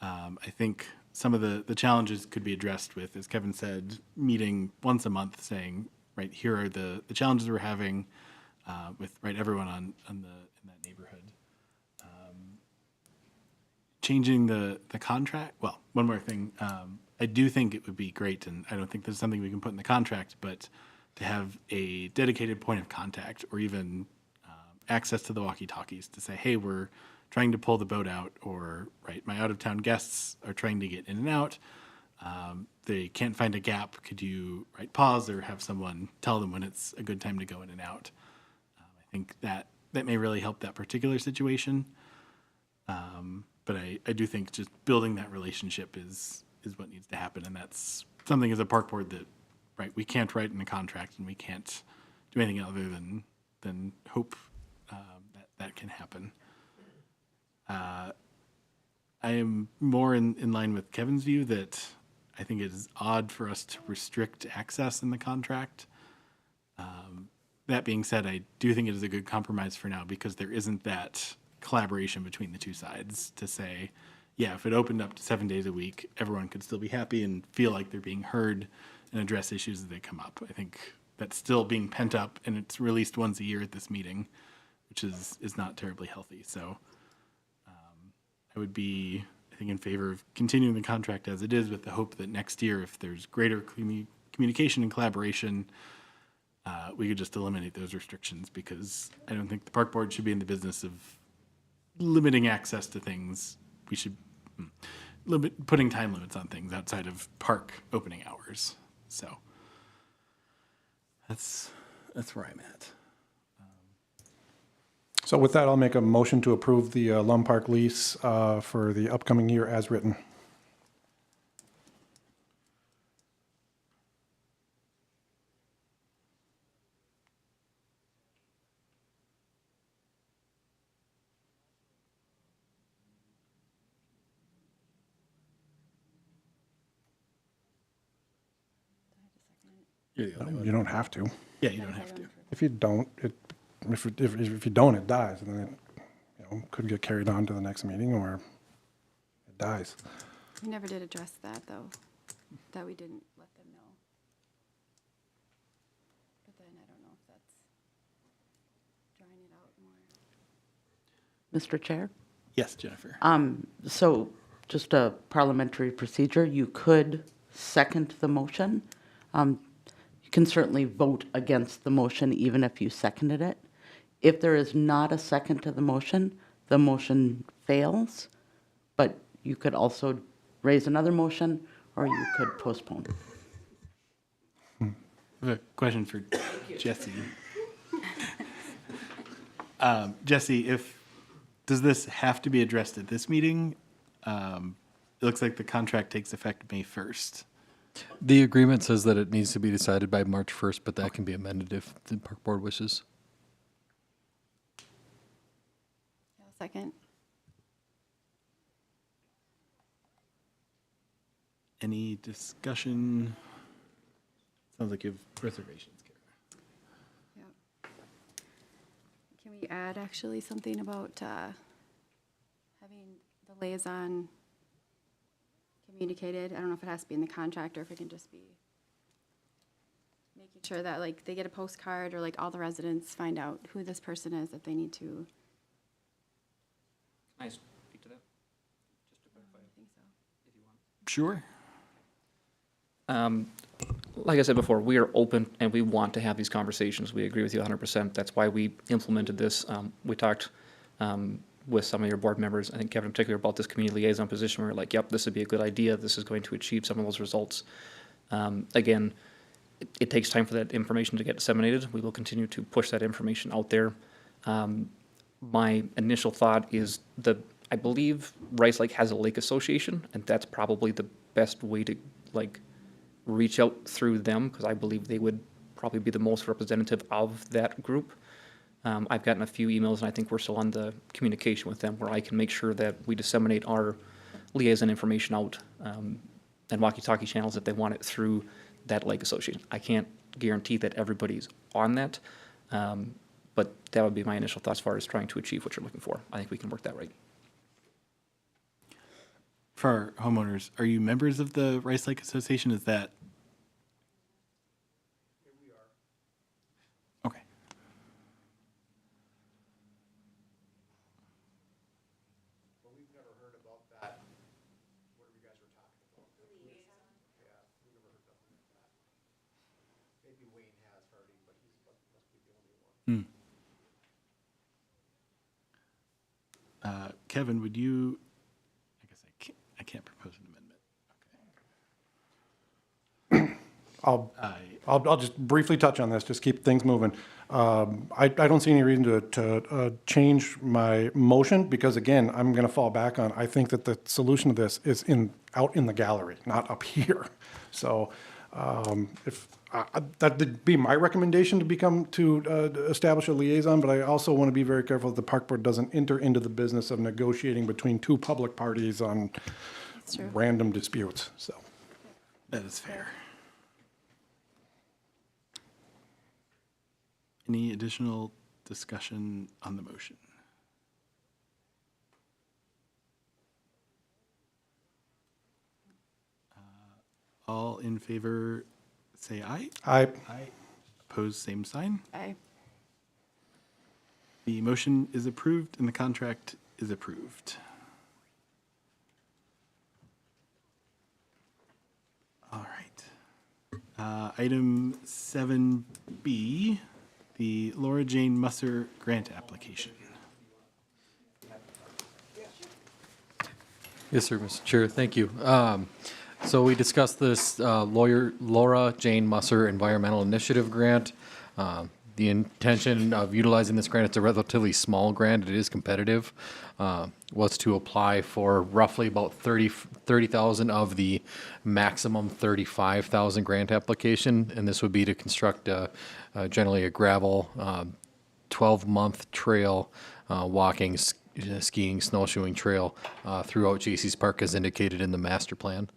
I think some of the challenges could be addressed with, as Kevin said, meeting once a month, saying, right, here are the challenges we're having with right everyone in that neighborhood. Changing the contract. Well, one more thing. I do think it would be great, and I don't think this is something we can put in the contract, but to have a dedicated point of contact, or even access to the walkie-talkies to say, hey, we're trying to pull the boat out, or right, my out-of-town guests are trying to get in and out. They can't find a gap. Could you right pause or have someone tell them when it's a good time to go in and out? I think that may really help that particular situation. But I do think just building that relationship is what needs to happen, and that's something as a park board that right we can't write in a contract, and we can't do anything other than hope that can happen. I am more in line with Kevin's view that I think it is odd for us to restrict access in the contract. That being said, I do think it is a good compromise for now because there isn't that collaboration between the two sides to say, yeah, if it opened up to 7 days a week, everyone could still be happy and feel like they're being heard and address issues as they come up. I think that's still being pent up, and it's released once a year at this meeting, which is not terribly healthy. So I would be, I think, in favor of continuing the contract as it is, with the hope that next year, if there's greater communication and collaboration, we could just eliminate those restrictions, because I don't think the park board should be in the business of limiting access to things. We should limit putting time limits on things outside of park opening hours. So that's where I'm at. So with that, I'll make a motion to approve the Lum Park lease for the upcoming year as written. You're the only one. You don't have to. Yeah, you don't have to. If you don't, if you don't, it dies, and then it could get carried on to the next meeting, or it dies. We never did address that, though, that we didn't let them know. But then I don't know if that's drawing it out more. Mr. Chair? Yes, Jennifer. So just a parliamentary procedure, you could second the motion. You can certainly vote against the motion even if you seconded it. If there is not a second to the motion fails, but you could also raise another motion, or you could postpone. I have a question for Jesse. Jesse, does this have to be addressed at this meeting? It looks like the contract takes effect May 1st. The agreement says that it needs to be decided by March 1st, but that can be amended if the park board wishes. Second. Any discussion? Sounds like you have reservations, Kara. Can we add actually something about having the liaison communicated? I don't know if it has to be in the contract or if it can just be making sure that like they get a postcard or like all the residents find out who this person is that they need to. Can I speak to that? Just to clarify. I think so. If you want. Sure. Like I said before, we are open and we want to have these conversations. We agree with you 100%. That's why we implemented this. We talked with some of your board members, I think Kevin in particular, about this community liaison position. We were like, yep, this would be a good idea. This is going to achieve some of those results. Again, it takes time for that information to get disseminated. We will continue to push that information out there. My initial thought is I believe Rice Lake has a lake association, and that's probably the best way to like reach out through them, because I believe they would probably be the most representative of that group. I've gotten a few emails, and I think we're still on the communication with them where I can make sure that we disseminate our liaison information out and walkie-talkie channels if they want it through that lake association. I can't guarantee that everybody's on that, but that would be my initial thoughts as far as trying to achieve what you're looking for. I think we can work that right. For our homeowners, are you members of the Rice Lake Association? Is that? We are. Okay. But we've never heard about that, whatever you guys were talking about. Yeah, we've never heard nothing like that. Maybe Wayne has already, but he must be the only one. Kevin, would you? I guess I can't propose an amendment. I'll just briefly touch on this, just keep things moving. I don't see any reason to change my motion, because again, I'm going to fall back on, I think that the solution to this is out in the gallery, not up here. So if that'd be my recommendation to establish a liaison, but I also want to be very careful that the park board doesn't enter into the business of negotiating between two public parties on random disputes. So that is fair. Any additional discussion on the motion? All in favor, say aye. Aye. Aye. Opposed, same sign. Aye. The motion is approved and the contract is approved. All right. Item 7B, the Laura Jane Musser grant application. Yes, sir, Mr. Chair. Thank you. So we discussed this Laura Jane Musser Environmental Initiative Grant. The intention of utilizing this grant, it's a relatively small grant, it is competitive, was to apply for roughly about 30,000 of the maximum 35,000 grant application, and this would be to construct generally a gravel 12-month trail, walking, skiing, snowshoeing trail throughout J.C.'s Park as indicated in the master plan.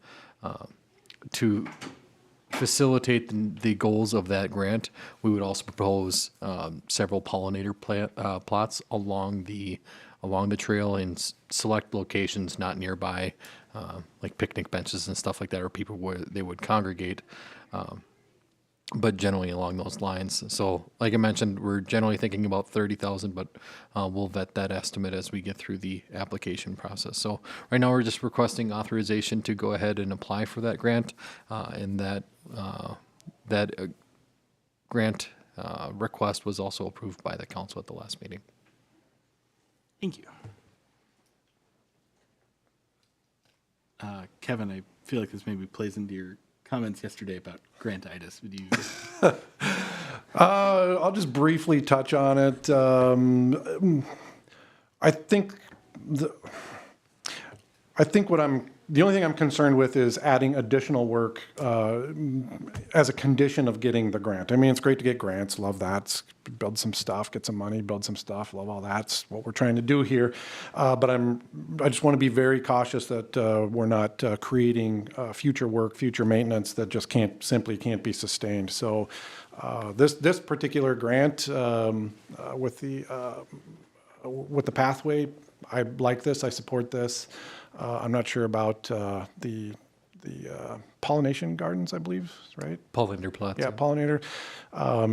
To facilitate the goals of that grant, we would also propose several pollinator plots along the trail in select locations not nearby, like picnic benches and stuff like that, or people where they would congregate, but generally along those lines. So like I mentioned, we're generally thinking about 30,000, but we'll vet that estimate as we get through the application process. So right now we're just requesting authorization to go ahead and apply for that grant, and that grant request was also approved by the council at the last meeting. Thank you. Kevin, I feel like this maybe plays into your comments yesterday about grantitis. Would you? I'll just briefly touch on it. I think what I'm The only thing I'm concerned with is adding additional work as a condition of getting the grant. I mean, it's great to get grants, love that. Build some stuff, get some money, build some stuff, love all that. That's what we're trying to do here. But I just want to be very cautious that we're not creating future work, future maintenance that just simply can't be sustained. So this particular grant with the pathway, I like this, I support this. I'm not sure about the pollination gardens, I believe, right? Pollinator plots. Yeah, pollinator.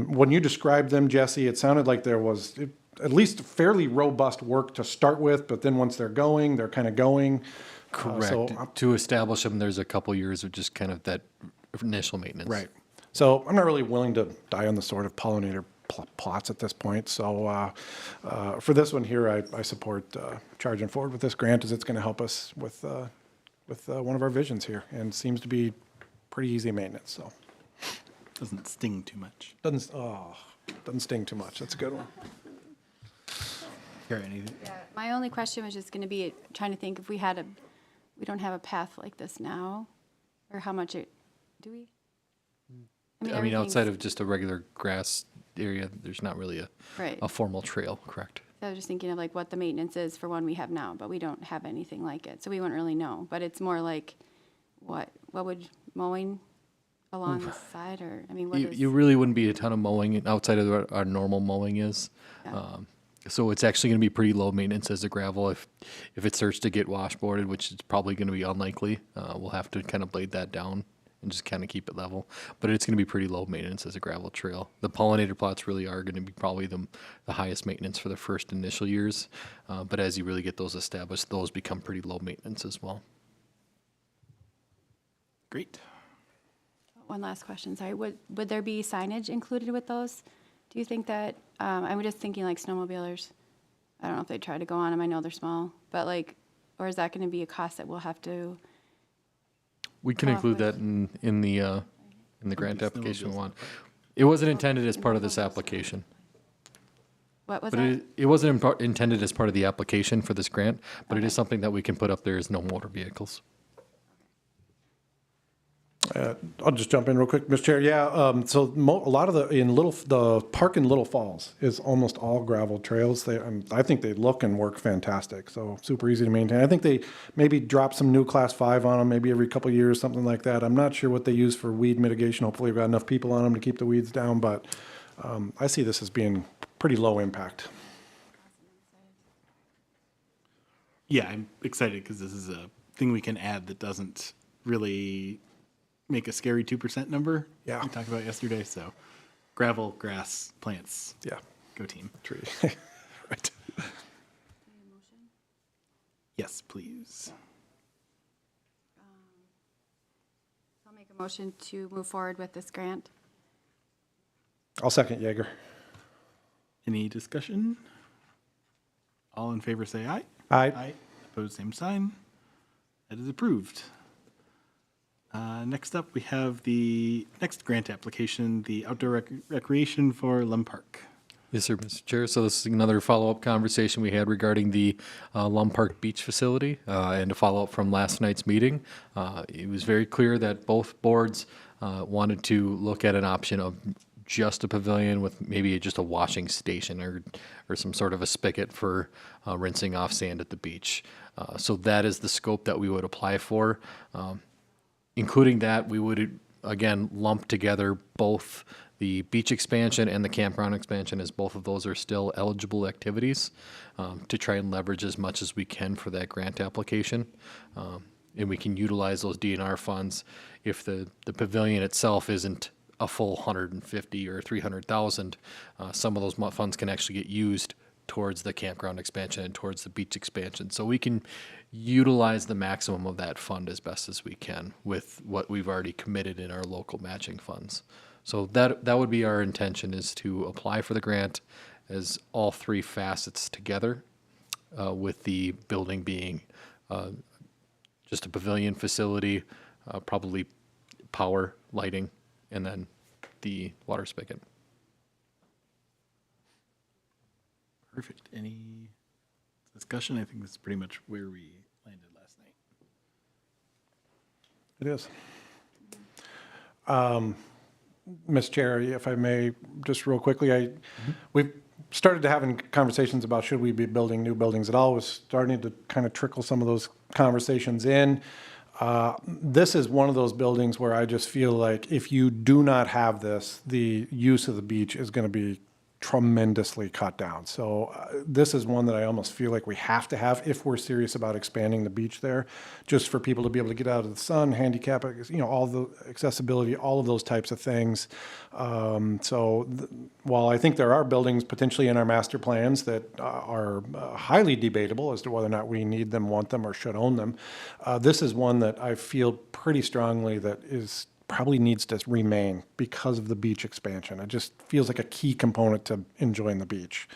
When you described them, Jesse, it sounded like there was at least fairly robust work to start with, but then once they're going, they're kind of going. Correct. To establish them, there's a couple years of just kind of that initial maintenance. Right. So I'm not really willing to die on the sword of pollinator plots at this point. So for this one here, I support charging forward with this grant, as it's going to help us with one of our visions here, and seems to be pretty easy maintenance. So Doesn't sting too much. doesn't sting too much. That's a good one. Here, anything? Yeah, my only question was just gonna be trying to think if we don't have a path like this now, or how much do we? I mean, everything's- outside of just a regular grass area, there's not really Right. a formal trail, correct? I was just thinking of like what the maintenance is for one we have now, but we don't have anything like it, so we wouldn't really know. But it's more like, what would mowing along the side, or, I mean, what is? You really wouldn't be a ton of mowing outside of what our normal mowing is. Yeah. So it's actually going to be pretty low maintenance as a gravel. If it starts to get washboarded, which is probably going to be unlikely, we'll have to kind of blade that down and just kind of keep it level. But it's going to be pretty low maintenance as a gravel trail. The pollinator plots really are going to be probably the highest maintenance for the first initial years. But as you really get those established, those become pretty low maintenance as well. Great. One last question, sorry. Would there be signage included with those? Do you think that, I'm just thinking like snowmobilers. I don't know if they try to go on them. I know they're small, but like, or is that going to be a cost that we'll have to? We can Oh, include wait. that in the grant application one. It wasn't intended as part of this application. What was But that? it wasn't intended as part of the application for this grant, but it is something that we can put up there as no motor vehicles. I'll just jump in real quick, Mr. Chair. Yeah, so a lot of the park in Little Falls is almost all gravel trails. I think they look and work fantastic, so super easy to maintain. I think they maybe drop some new Class 5 on them, maybe every couple of years, something like that. I'm not sure what they use for weed mitigation. Hopefully we've got enough people on them to keep the weeds down, but I see this as being pretty low impact. Yeah, I'm excited because this is a thing we can add that doesn't really make a scary 2% number. Yeah. We talked about yesterday. So gravel, grass, plants. Yeah, Go team. tree, right. Yes, please. I'll make a motion to move forward with this grant. I'll second Jaeger. Any discussion? All in favor say aye. Aye. Aye. Opposed, same sign. That is approved. Next up, we have the next grant application, the outdoor recreation for Lum Park. Yes, sir, Mr. Chair. So this is another follow-up conversation we had regarding the Lum Park Beach facility and a follow-up from last night's meeting. It was very clear that both boards wanted to look at an option of just a pavilion with maybe just a washing station or some sort of a spigot for rinsing off sand at the beach. So that is the scope that we would apply for. Including that, we would, again, lump together both the beach expansion and the campground expansion, as both of those are still eligible activities, to try and leverage as much as we can for that grant application. And we can utilize those DNR funds if the pavilion itself isn't a full 150 or 300,000. Some of those funds can actually get used towards the campground expansion and towards the beach expansion. So we can utilize the maximum of that fund as best as we can with what we've already committed in our local matching funds. So that would be our intention, is to apply for the grant as all three facets together, with the building being just a pavilion facility, probably power, lighting, and then the water spigot. Perfect. Any discussion? I think this is pretty much where we landed last night. It is. Ms. Chair, if I may, just real quickly, we've started to having conversations about should we be building new buildings at all. Was starting to kind of trickle some of those conversations in. This is one of those buildings where I just feel like if you do not have this, the use of the beach is going to be tremendously cut down. So this is one that I almost feel like we have to have if we're serious about expanding the beach there, just for people to be able to get out of the sun, handicap, all the accessibility, all of those types of things. While I think there are buildings potentially in our master plans that are highly debatable as to whether or not we need them, want them, or should own them, this is one that I feel pretty strongly that is probably needs to remain because of the beach expansion. It just feels like a key component to enjoying the beach.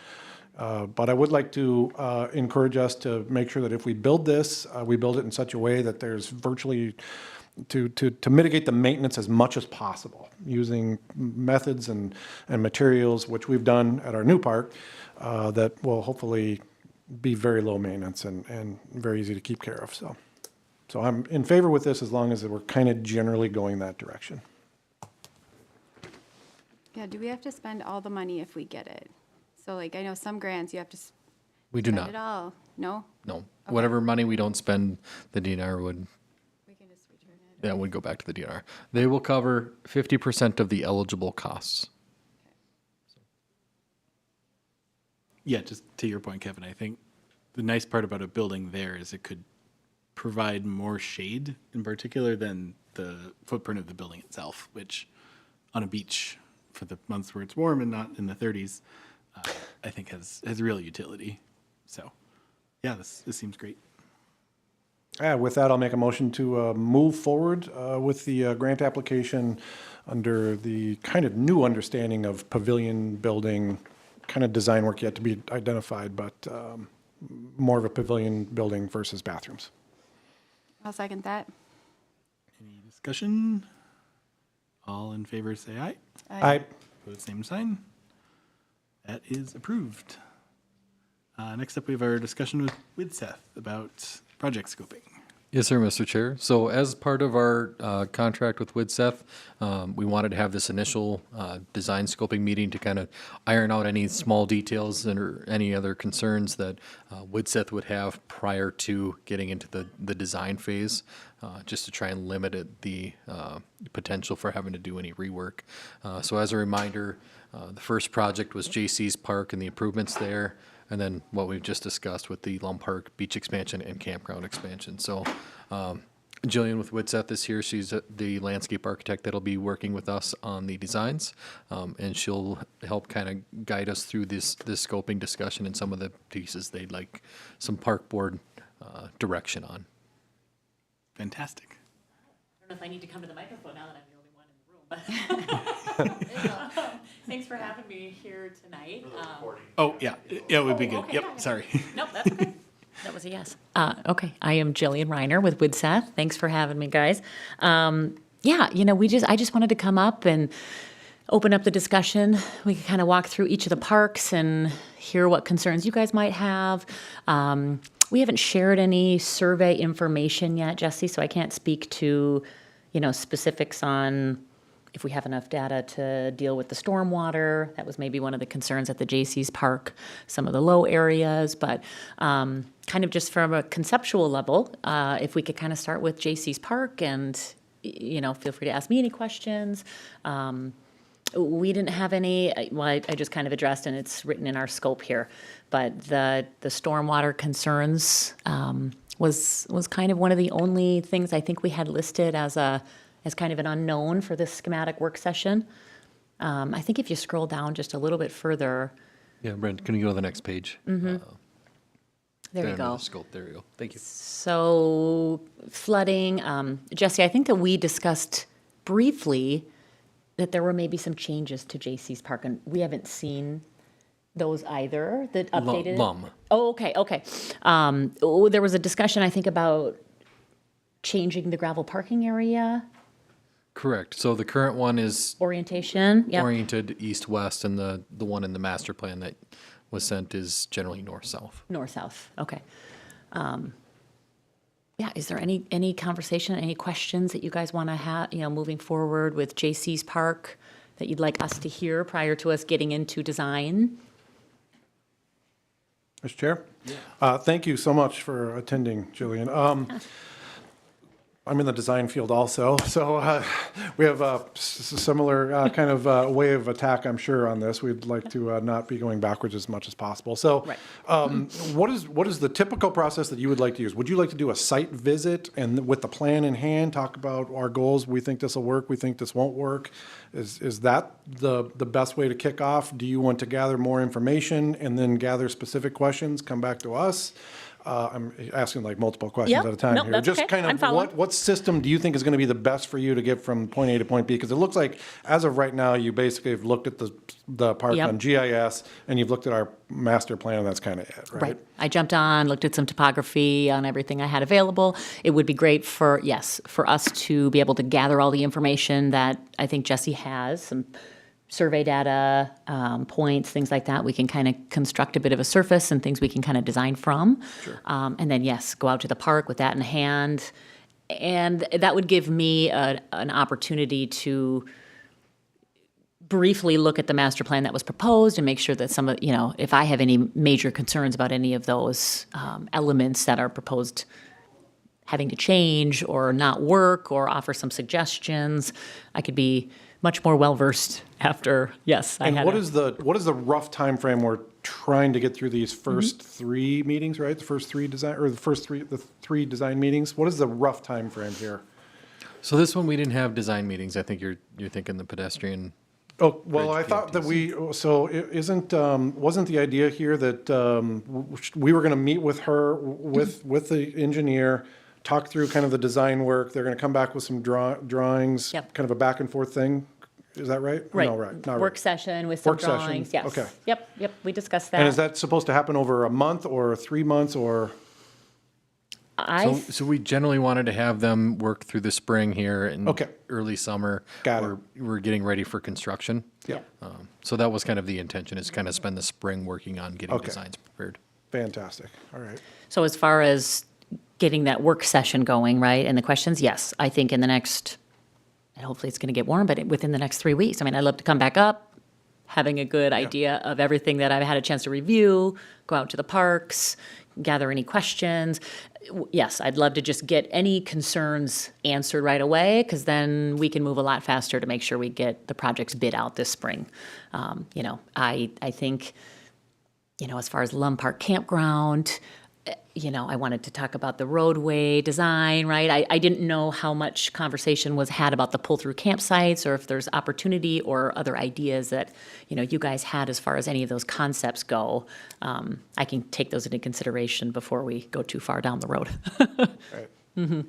But I would like to encourage us to make sure that if we build this, we build it in such a way that there's virtually to mitigate the maintenance as much as possible using methods and materials, which we've done at our new park, that will hopefully be very low maintenance and very easy to keep care of. So I'm in favor with this as long as we're kind of generally going that direction. Yeah, do we have to spend all the money if we get it? So like, I know some grants you have to We do spend not. it all. No? No. Whatever money we don't spend, the DNR would, We can just return it. that would go back to the DNR. They will cover 50% of the eligible costs. Yeah, just to your point, Kevin, I think the nice part about a building there is it could provide more shade in particular than the footprint of the building itself, which on a beach for the months where it's warm and not in the 30s, I think has real utility. So yeah, this seems great. With that, I'll make a motion to move forward with the grant application under the kind of new understanding of pavilion building, kind of design work yet to be identified, but more of a pavilion building versus bathrooms. I'll second that. Any discussion? All in favor say aye. Aye. Opposed, same sign. That is approved. Next up, we have our discussion with Seth about project scoping. Yes, sir, Mr. Chair. So as part of our contract with WIDSEF, we wanted to have this initial design scoping meeting to kind of iron out any small details or any other concerns that WIDSEF would have prior to getting into the design phase, just to try and limit the potential for having to do any rework. So as a reminder, the first project was JC's Park and the improvements there. And then what we've just discussed with the Lum Park beach expansion and campground expansion. So Jillian with WIDSEF is here. She's the landscape architect that'll be working with us on the designs. And she'll help kind of guide us through this scoping discussion and some of the pieces they'd like some park board direction on. Fantastic. I don't know if I need to come to the microphone now that I'm the only one in the room, but thanks for having me here tonight. Oh, yeah, it would be good. okay, Yep, yeah. sorry. Nope, that's okay. That was a yes. Okay, I am Jillian Reiner with WIDSEF. Thanks for having me, guys. Yeah, I just wanted to come up and open up the discussion. We can kind of walk through each of the parks and hear what concerns you guys might have. We haven't shared any survey information yet, Jesse, so I can't speak to, specifics on if we have enough data to deal with the stormwater. That was maybe one of the concerns at the JC's Park, some of the low areas, but kind of just from a conceptual level, if we could kind of start with JC's Park and, feel free to ask me any questions. We didn't have any, I just kind of addressed, and it's written in our scope here, but the stormwater concerns was kind of one of the only things I think we had listed as kind of an unknown for this schematic work session. I think if you scroll down just a little bit further. Yeah, Brent, can you go to the next page? There you Under go. the scope. There you go. Thank you. So flooding, Jesse, I think that we discussed briefly that there were maybe some changes to JC's Park, and we haven't seen those either, that updated. Lum. Oh, okay. There was a discussion, I think, about changing the gravel parking area. Correct. So the current one is Orientation, yep. oriented east-west, and the one in the master plan that was sent is generally north-south. North-south, okay. Yeah, is there any conversation, any questions that you guys want to have, moving forward with J.C.'s Park that you'd like us to hear prior to us getting into design? Mr. Chair? Thank you so much for attending, Jillian. I'm in the design field also, so we have a similar kind of way of attack, I'm sure, on this. We'd like to not be going backwards as much as possible. So what is the typical process that you would like to use? Would you like to do a site visit and with the plan in hand, talk about our goals? We think this will work. We think this won't work. Is that the best way to kick off? Do you want to gather more information and then gather specific questions, come back to us? I'm asking like multiple questions at a time here. That's Just okay. kind I'm of following. what system do you think is going to be the best for you to get from point A to point B? Because it looks like as of right now, you basically have looked at the park Yep. on GIS and you've looked at our master plan and that's kind of it, right? Right. I jumped on, looked at some topography on everything I had available. It would be great for us to be able to gather all the information that I think Jesse has, some survey data, points, things like that. We can kind of construct a bit of a surface and things we can kind of design from. Sure. And then, go out to the park with that in hand. And that would give me an opportunity to briefly look at the master plan that was proposed and make sure that some of, if I have any major concerns about any of those elements that are proposed having to change or not work or offer some suggestions, I could be much more well-versed after, And what is the rough time frame we're trying to get through these first three meetings, right? The three design meetings? What is the rough time frame here? So this one, we didn't have design meetings. I think you're thinking the pedestrian. Oh, well, I Bridge thought that PMTs. wasn't the idea here that we were going to meet with her, with the engineer, talk through kind of the design work. They're going to come back with some drawings, Yep. kind of a back and forth thing. Is that right? Right. No, right. Not Work right. session with some Work session, drawings, yes. okay. Yep, we discussed that. And is that supposed to happen over a month or 3 months or? So we generally wanted to have them work through the spring here and Okay. early summer. Got it. We're getting ready for construction. Yeah. So that was kind of the intention, is kind of spend the spring working on getting Okay. designs prepared. Fantastic. All right. So as far as getting that work session going, right, and the questions, yes, I think in the next, and hopefully it's going to get warm, but within the next 3 weeks. I mean, I'd love to come back up, having a good idea of everything that I've had a chance to review, go out to the parks, gather any questions. Yes, I'd love to just get any concerns answered right away, because then we can move a lot faster to make sure we get the projects bid out this spring. I think, as far as Lum Park Campground, I wanted to talk about the roadway design, right? I didn't know how much conversation was had about the pull-through campsites, or if there's opportunity or other ideas that, you guys had as far as any of those concepts go. I can take those into consideration before we go too far down the road. Right.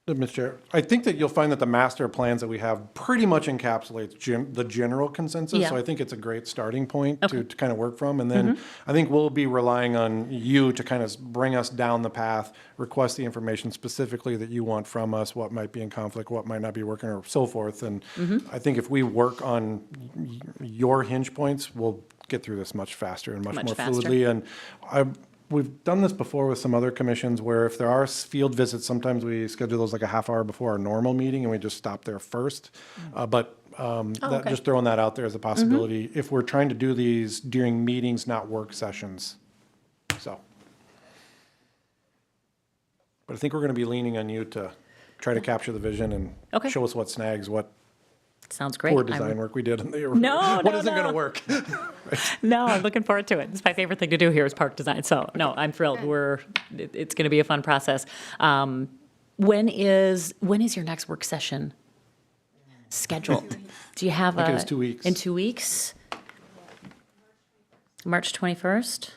Mr. Chair, I think that you'll find that the master plans that we have pretty much encapsulates the general consensus. Yeah. So I think it's a great starting point to kind of work from. And then I think we'll be relying on you to kind of bring us down the path, request the information specifically that you want from us, what might be in conflict, what might not be working, or so forth. And I think if we work on your hinge points, we'll get through this much faster and much more faster. fluidly. And we've done this before with some other commissions where if there are field visits, sometimes we schedule those like a half hour before our normal meeting and we just stop there first. Okay. Just throwing that out there as a possibility if we're trying to do these during meetings, not work sessions. So. But I think we're going to be leaning on you to try to capture the vision and Okay. show us what snags, what Sounds great. poor design work we did. No, what no, isn't going no. to work. No, I'm looking forward to it. It's my favorite thing to do here is park design. So, no, I'm thrilled. It's going to be a fun process. When is your next work session scheduled? Do you have I think it's 2 weeks. In 2 weeks? March 21st?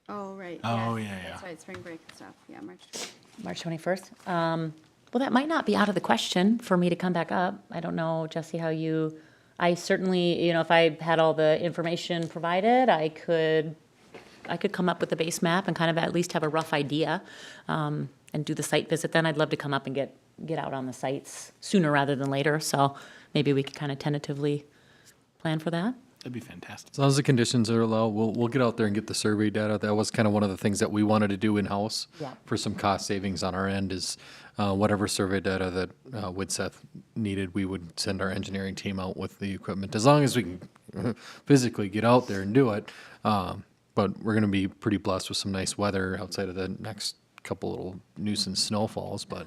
Oh, right. Oh, yeah. That's right, spring break and stuff. Yeah, March 20th. March 21st? Well, that might not be out of the question for me to come back up. I don't know, Jesse, I certainly, if I had all the information provided, I could come up with the base map and kind of at least have a rough idea, and do the site visit then. I'd love to come up and get out on the sites sooner rather than later, so maybe we could kind of tentatively plan for that. That'd be fantastic. As long as the conditions are allowed, we'll get out there and get the survey data. That was kind of one of the things that we wanted to do in-house Yeah. for some cost savings on our end is whatever survey data that Widseth needed, we would send our engineering team out with the equipment, as long as we can physically get out there and do it. But we're going to be pretty blessed with some nice weather outside of the next couple little nuisance snowfalls, but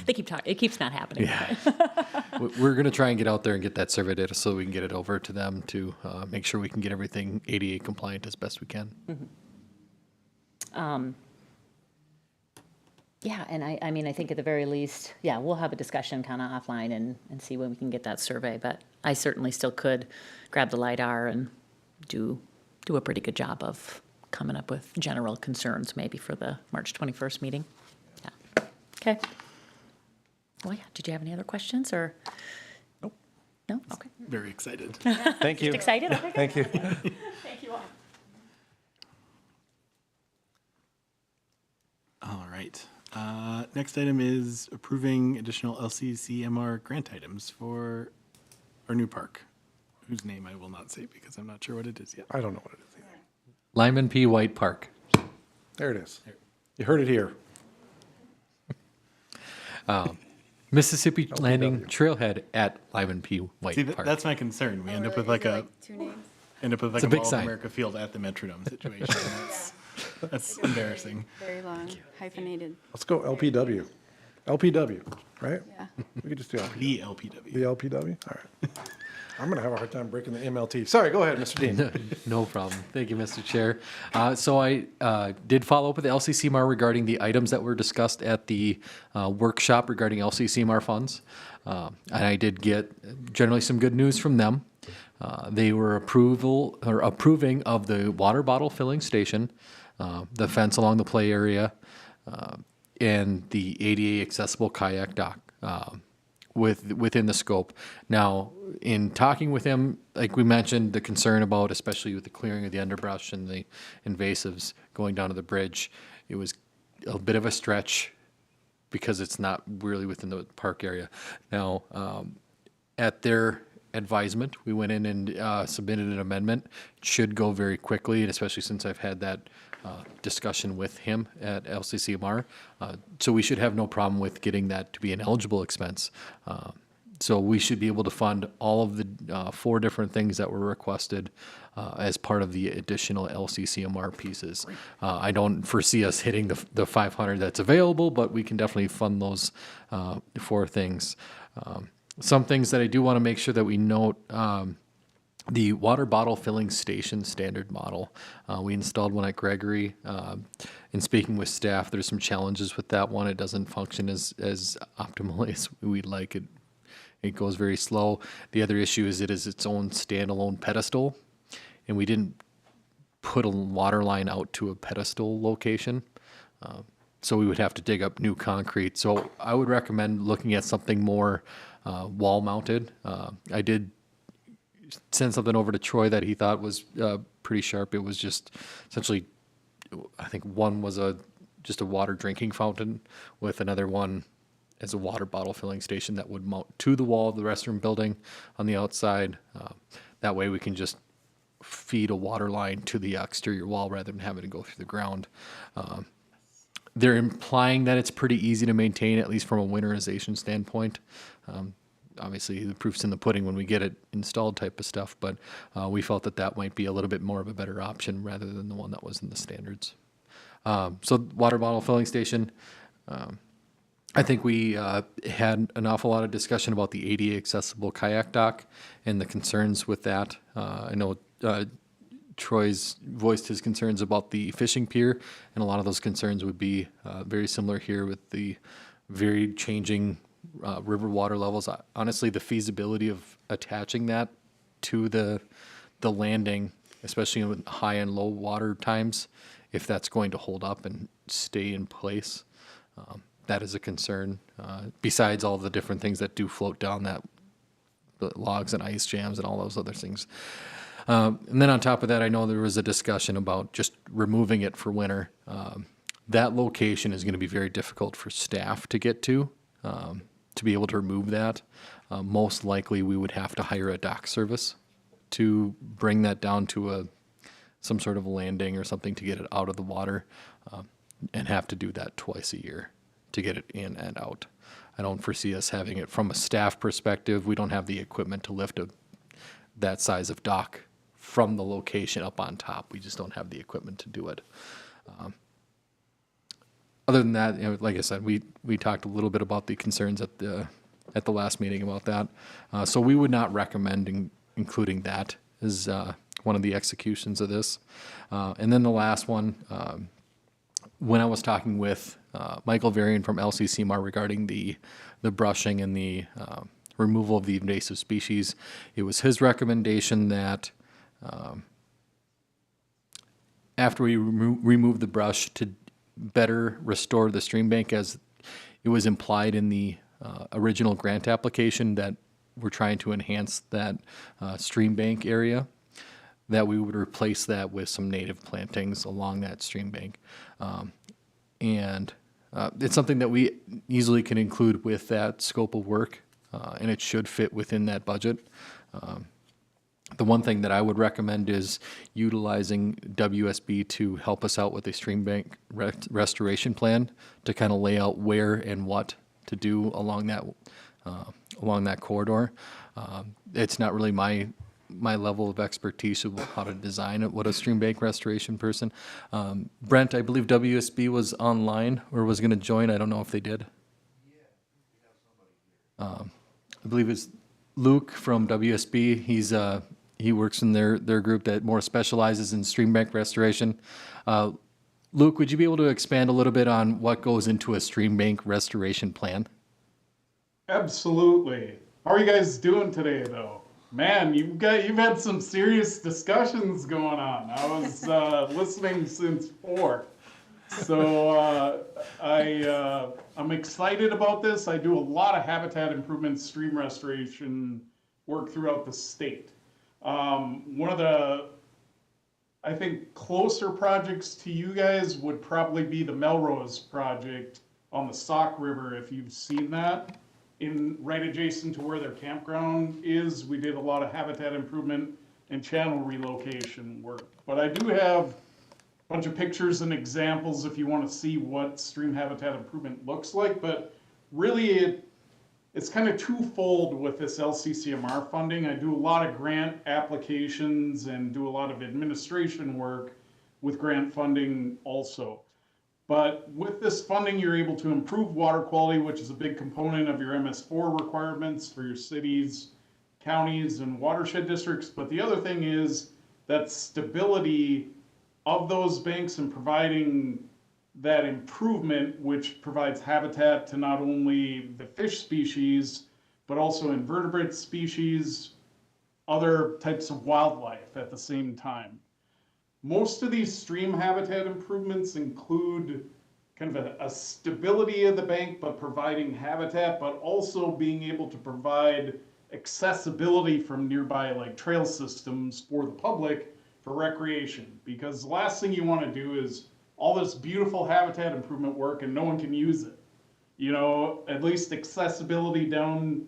They keep talking, it keeps not happening. yeah. We're going to try and get out there and get that survey data so we can get it over to them to make sure we can get everything ADA compliant as best we can. Yeah, and I mean, I think at the very least, yeah, we'll have a discussion kind of offline and see when we can get that survey, but I certainly still could grab the LiDAR and do a pretty good job of coming up with general concerns maybe for the March 21st meeting. Yeah. Okay. Well, yeah, did you have any other questions or? Nope. No? Okay. Very excited. Thank you. Just excited? Okay, good. Thank you. Thank you all. All right. Next item is approving additional LCCMR grant items for our new park, whose name I will not say because I'm not sure what it is yet. I don't know what it is either. Lyman P. White Park. There it is. You heard it here. Mississippi Landing Trailhead at Lyman P. White See, Park. that's my concern. We end up with like a Two names. Mall big of sign. America field at the Metrodome situation. That's embarrassing. Very long, hyphenated. Let's go LPW. LPW, right? Yeah. We could just do LPW. The LPW. The LPW? All right. I'm going to have a hard time breaking the MLT. Sorry, go ahead, Mr. Dean. No problem. Thank you, Mr. Chair. So I did follow up with the LCCMR regarding the items that were discussed at the workshop regarding LCCMR funds. And I did get generally some good news from them. They were approving of the water bottle filling station, the fence along the play area, and the ADA accessible kayak dock. Within the scope. Now, in talking with him, like we mentioned, the concern about, especially with the clearing of the underbrush and the invasives going down to the bridge, it was a bit of a stretch because it's not really within the park area. Now, at their advisement, we went in and submitted an amendment. It should go very quickly, and especially since I've had that discussion with him at LCCMR. So we should have no problem with getting that to be an eligible expense. So we should be able to fund all of the 4 different things that were requested as part of the additional LCCMR pieces. I don't foresee us hitting the 500 that's available, but we can definitely fund those 4 things. Some things that I do want to make sure that we note, the water bottle filling station standard model. We installed one at Gregory. In speaking with staff, there's some challenges with that one. It doesn't function as optimally as we'd like it. It goes very slow. The other issue is it is its own standalone pedestal, and we didn't put a water line out to a pedestal location. So we would have to dig up new concrete. So I would recommend looking at something more wall mounted. I did send something over to Troy that he thought was pretty sharp. It was just essentially, I think one was just a water drinking fountain with another one as a water bottle filling station that would mount to the wall of the restroom building on the outside. That way we can just feed a water line to the exterior wall rather than having to go through the ground. They're implying that it's pretty easy to maintain, at least from a winterization standpoint. Obviously, the proof's in the pudding when we get it installed type of stuff, but we felt that might be a little bit more of a better option rather than the one that was in the standards. So water bottle filling station, I think we had an awful lot of discussion about the ADA accessible kayak dock and the concerns with that. I know Troy's voiced his concerns about the fishing pier, and a lot of those concerns would be very similar here with the very changing river water levels. Honestly, the feasibility of attaching that to the landing, especially with high and low water times, if that's going to hold up and stay in place, that is a concern. Besides all the different things that do float down that, the logs and ice jams and all those other things. And then on top of that, I know there was a discussion about just removing it for winter. That location is going to be very difficult for staff to get to be able to remove that. Most likely we would have to hire a dock service to bring that down to some sort of landing or something to get it out of the water, and have to do that twice a year to get it in and out. I don't foresee us having it from a staff perspective. We don't have the equipment to lift that size of dock from the location up on top. We just don't have the equipment to do it. Other than that, like I said, we talked a little bit about the concerns at the last meeting about that. So we would not recommend including that as one of the executions of this. And then the last one, when I was talking with Michael Varian from LCCMAR regarding the brushing and the removal of the invasive species, it was his recommendation that after we remove the brush, to better restore the stream bank, as it was implied in the original grant application that we're trying to enhance that stream bank area, that we would replace that with some native plantings along that stream bank. And it's something that we easily can include with that scope of work, and it should fit within that budget. The one thing that I would recommend is utilizing WSB to help us out with a stream bank restoration plan to kind of lay out where and what to do along that corridor. It's not really my level of expertise of how to design it, what a stream bank restoration person. Brent, I believe WSB was online or was going to join. I don't know if they did. I believe it's Luke from WSB. He works in their group that more specializes in stream bank restoration. Luke, would you be able to expand a little bit on what goes into a stream bank restoration plan? Absolutely. How are you guys doing today, though? Man, you've had some serious discussions going on. I was listening since 4. So I'm excited about this. I do a lot of habitat improvement, stream restoration work throughout the state. One of the, I think, closer projects to you guys would probably be the Melrose project on the Sauk River, if you've seen that. Right adjacent to where their campground is, we did a lot of habitat improvement and channel relocation work. But I do have a bunch of pictures and examples if you want to see what stream habitat improvement looks like. But really, it's kind of twofold with this LCCMR funding. I do a lot of grant applications and do a lot of administration work with grant funding also. But with this funding, you're able to improve water quality, which is a big component of your MS4 requirements for your cities, counties, and watershed districts. But the other thing is that stability of those banks and providing that improvement, which provides habitat to not only the fish species, but also invertebrate species, other types of wildlife at the same time. Most of these stream habitat improvements include kind of a stability of the bank, but providing habitat, but also being able to provide accessibility from nearby like trail systems for the public for recreation. Because the last thing you want to do is all this beautiful habitat improvement work and no one can use it. You know, at least accessibility down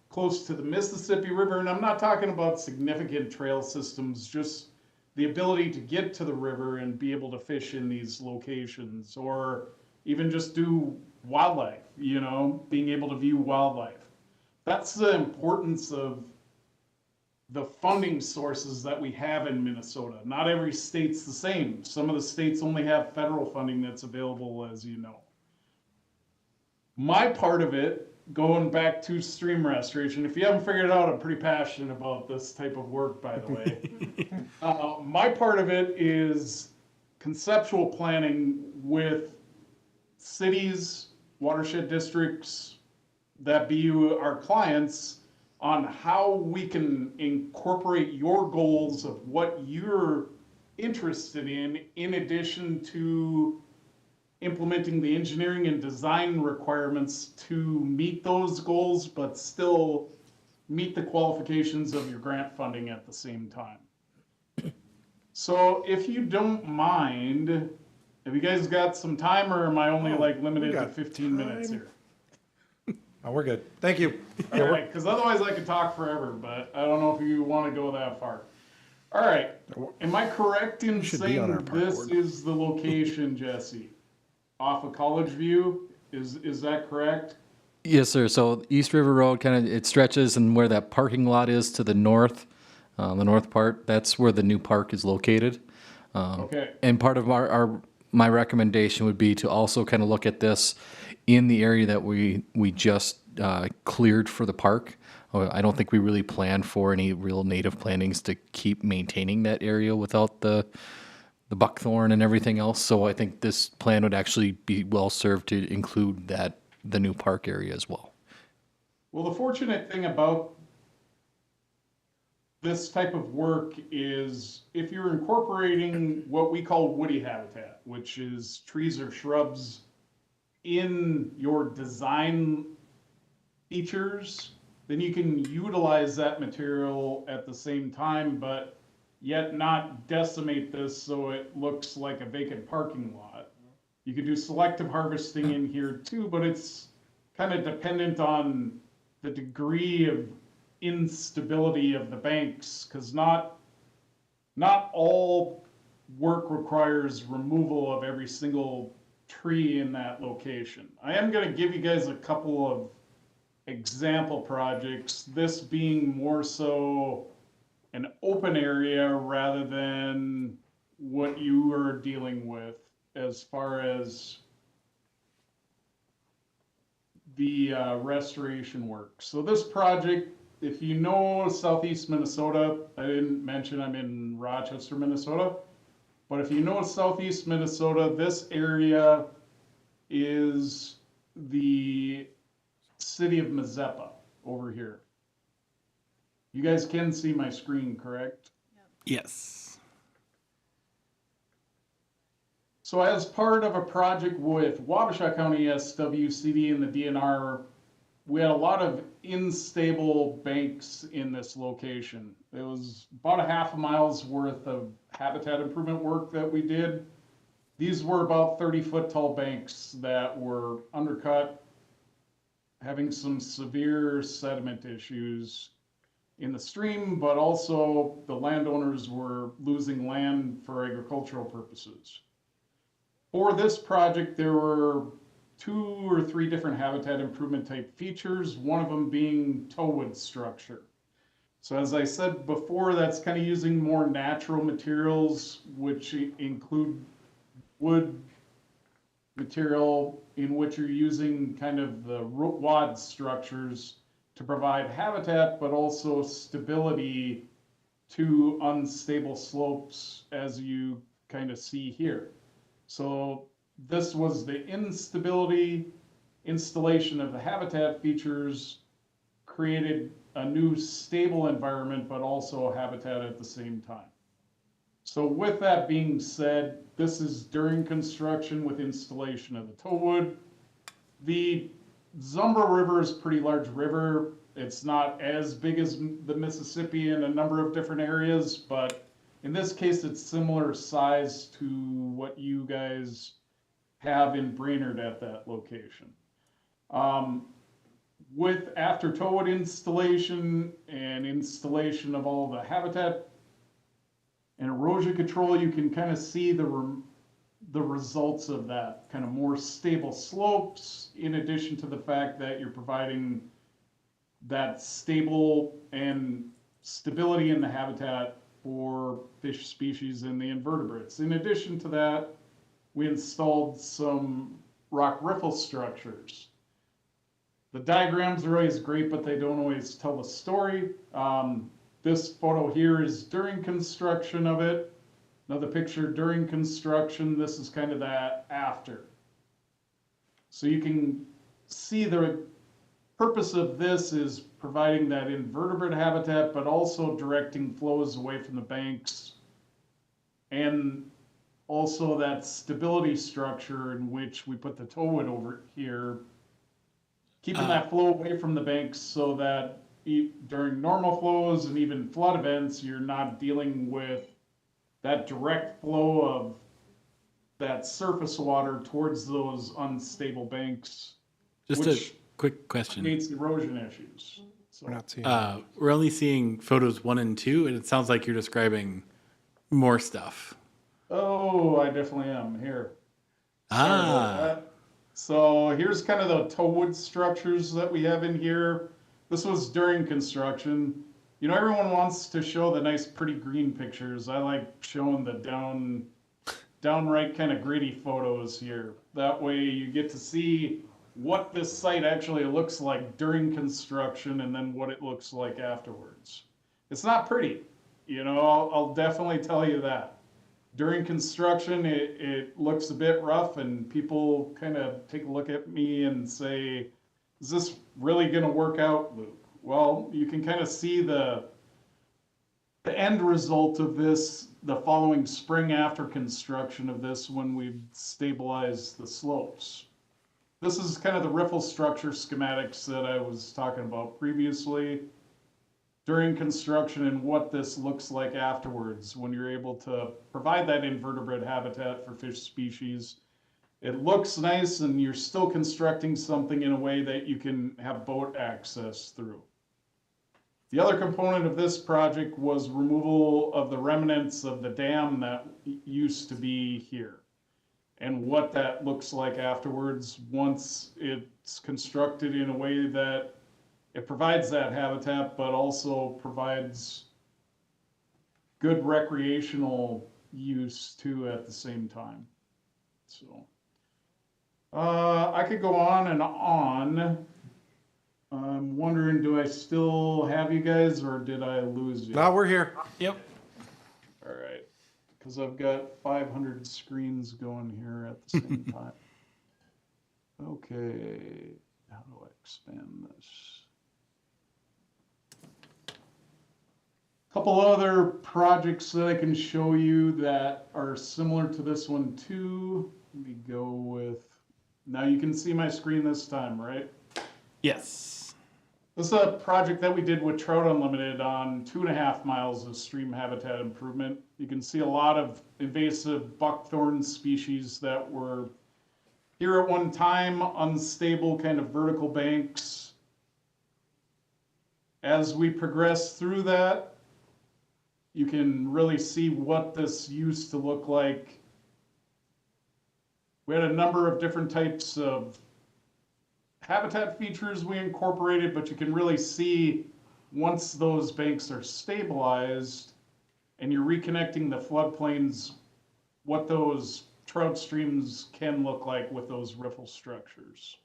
close to the Mississippi River, and I'm not talking about significant trail systems, just the ability to get to the river and be able to fish in these locations, or even just do wildlife, you know, being able to view wildlife. That's the importance of the funding sources that we have in Minnesota. Not every state's the same. Some of the states only have federal funding that's available, as you know. My part of it, going back to stream restoration, if you haven't figured it out, I'm pretty passionate about this type of work, by the way. My part of it is conceptual planning with cities, watershed districts, that be our clients, on how we can incorporate your goals of what you're interested in addition to implementing the engineering and design requirements to meet those goals, but still meet the qualifications of your grant funding at the same time. So if you don't mind, have you guys got some time, or am I only limited to 15 minutes here? Oh, we're good. Thank you. All right, because otherwise I could talk forever, but I don't know if you want to go that far. All right. Am I correct in should be on our saying park this board. is the location, Jesse? Off of College View? Is that correct? Yes, sir. So East River Road kind of, it stretches, and where that parking lot is to the north part, that's where the new park is located. Okay. And part of my recommendation would be to also kind of look at this in the area that we just cleared for the park. I don't think we really planned for any real native plantings to keep maintaining that area without the buckthorn and everything else. So I think this plan would actually be well served to include the new park area as well. Well, the fortunate thing about this type of work is if you're incorporating what we call woody habitat, which is trees or shrubs in your design features, then you can utilize that material at the same time, but yet not decimate this so it looks like a vacant parking lot. You could do selective harvesting in here too, but it's kind of dependent on the degree of instability of the banks, because not all work requires removal of every single tree in that location. I am going to give you guys a couple of example projects, this being more so an open area rather than what you are dealing with as far as the restoration work. So this project, if you know Southeast Minnesota, I didn't mention I'm in Rochester, Minnesota, but if you know Southeast Minnesota, this area is the city of Mazeppa over here. You guys can see my screen, correct? Yes. So as part of a project with Wabasha County SWCD and the DNR, we had a lot of unstable banks in this location. It was about a half a mile's worth of habitat improvement work that we did. These were about 30-foot tall banks that were undercut, having some severe sediment issues in the stream, but also the landowners were losing land for agricultural purposes. For this project, there were 2 or 3 different habitat improvement type features, one of them being towwood structure. So as I said before, that's kind of using more natural materials, which include wood material in which you're using kind of the root wad structures to provide habitat, but also stability to unstable slopes as you kind of see here. So this was the installation of the habitat features created a new stable environment, but also habitat at the same time. So with that being said, this is during construction with installation of the towwood. The Zumba River is a pretty large river. It's not as big as the Mississippi in a number of different areas, but in this case, it's similar size to what you guys have in Brainerd at that location. With after towwood installation and installation of all the habitat and erosion control, you can kind of see the results of that, kind of more stable slopes, in addition to the fact that you're providing that stable and stability in the habitat for fish species and the invertebrates. In addition to that, we installed some rock riffle structures. The diagrams are always great, but they don't always tell the story. This photo here is during construction of it. Another picture during construction. This is kind of that after. So you can see the purpose of this is providing that invertebrate habitat, but also directing flows away from the banks, and also that stability structure in which we put the towwood over here, keeping that flow away from the banks so that during normal flows and even flood events, you're not dealing with that direct flow of that surface water towards those unstable banks, Just which a quick question. creates erosion issues. So, We're not seeing. We're only seeing photos 1 and 2, and it sounds like you're describing more stuff. oh, I definitely am here. Sorry about that. So here's kind of the toe wood structures that we have in here. This was during construction. You know, everyone wants to show the nice, pretty green pictures. I like showing the downright kind of gritty photos here. That way you get to see what this site actually looks like during construction and then what it looks like afterwards. It's not pretty, you know, I'll definitely tell you that. During construction, it looks a bit rough, and people kind of take a look at me and say, is this really going to work out, Luke? Well, you can kind of see the end result of this the following spring after construction of this when we've stabilized the slopes. This is kind of the riffle structure schematics that I was talking about previously during construction and what this looks like afterwards when you're able to provide that invertebrate habitat for fish species. It looks nice, and you're still constructing something in a way that you can have boat access through. The other component of this project was removal of the remnants of the dam that used to be here, and what that looks like afterwards once it's constructed in a way that it provides that habitat, but also provides good recreational use too at the same time. So I could go on and on. I'm wondering, do I still have you guys, or did I lose you? No, we're here. Yep. All right, because I've got 500 screens going here at the same time. Okay, how do I expand this? Couple other projects that I can show you that are similar to this one too. Let me go with, now you can see my screen this time, right? Yes. This is a project that we did with Trout Unlimited on 2.5 miles of stream habitat improvement. You can see a lot of invasive buckthorn species that were here at one time, unstable kind of vertical banks. As we progress through that, you can really see what this used to look like. We had a number of different types of habitat features we incorporated, but you can really see once those banks are stabilized and you're reconnecting the floodplains, what those trout streams can look like with those riffle structures.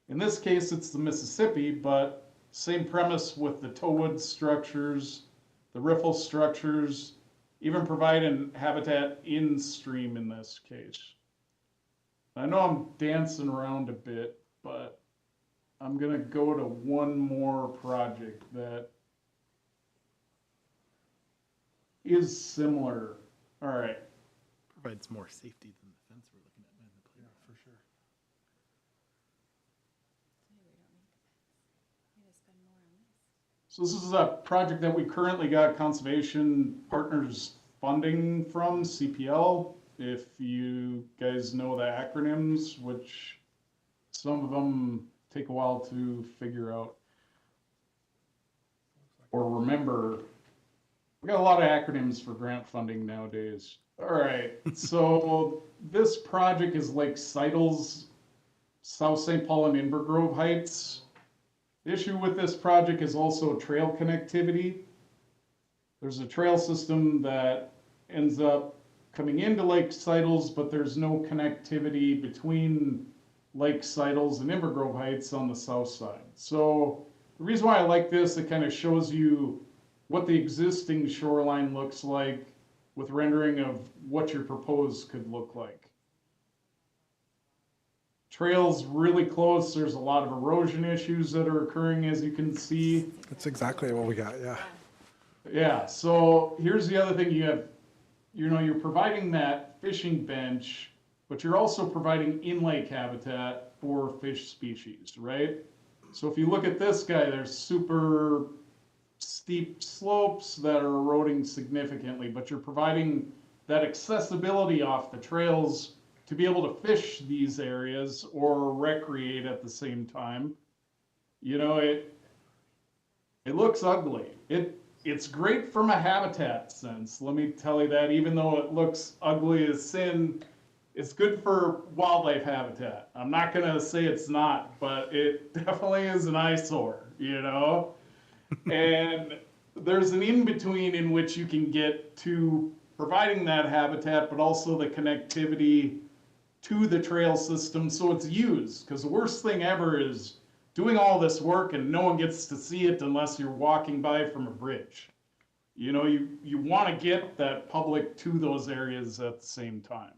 In this case, it's the Mississippi, but same premise with the toewood structures, the riffle structures, even providing habitat in stream in this case. I know I'm dancing around a bit, but I'm gonna go to one more project that is similar. All right. Provides more safety than the fence we're looking at in the playground. For sure. So this is a project that we currently got Conservation Partners funding from, CPL. If you guys know the acronyms, which some of them take a while to figure out or remember. We got a lot of acronyms for grant funding nowadays. All right, so this project is Lake Seidels, South St. Paul and Inver Grove Heights. The issue with this project is also trail connectivity. There's a trail system that ends up coming into Lake Seidels, but there's no connectivity between Lake Seidels and Inver Grove Heights on the south side. So the reason why I like this, it kind of shows you what the existing shoreline looks like with rendering of what your proposed could look like. Trail's really close. There's a lot of erosion issues that are occurring, as you can see. That's exactly what we got, yeah. Yeah, so here's the other thing you have. You know, you're providing that fishing bench, but you're also providing in-lake habitat for fish species, right? So if you look at this guy, there's super steep slopes that are eroding significantly, but you're providing that accessibility off the trails to be able to fish these areas or recreate at the same time. You know, It looks ugly. It's great from a habitat sense. Let me tell you that, even though it looks ugly as sin, it's good for wildlife habitat. I'm not gonna say it's not, but it definitely is an eyesore, you know? And there's an in-between in which you can get to providing that habitat, but also the connectivity to the trail system so it's used. Because the worst thing ever is doing all this work and no one gets to see it unless you're walking by from a bridge. You know, you want to get that public to those areas at the same time.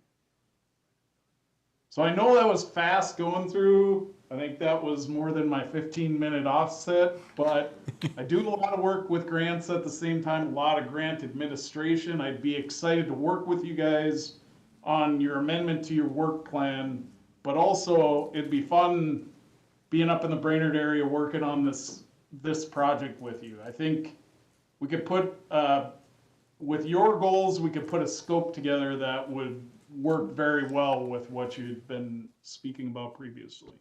So I know that was fast going through. I think that was more than my 15-minute offset, but I do a lot of work with grants at the same time, a lot of grant administration. I'd be excited to work with you guys on your amendment to your work plan, but also it'd be fun being up in the Brainerd area working on this project with you. I think we could put, with your goals, we could put a scope together that would work very well with what you've been speaking about previously.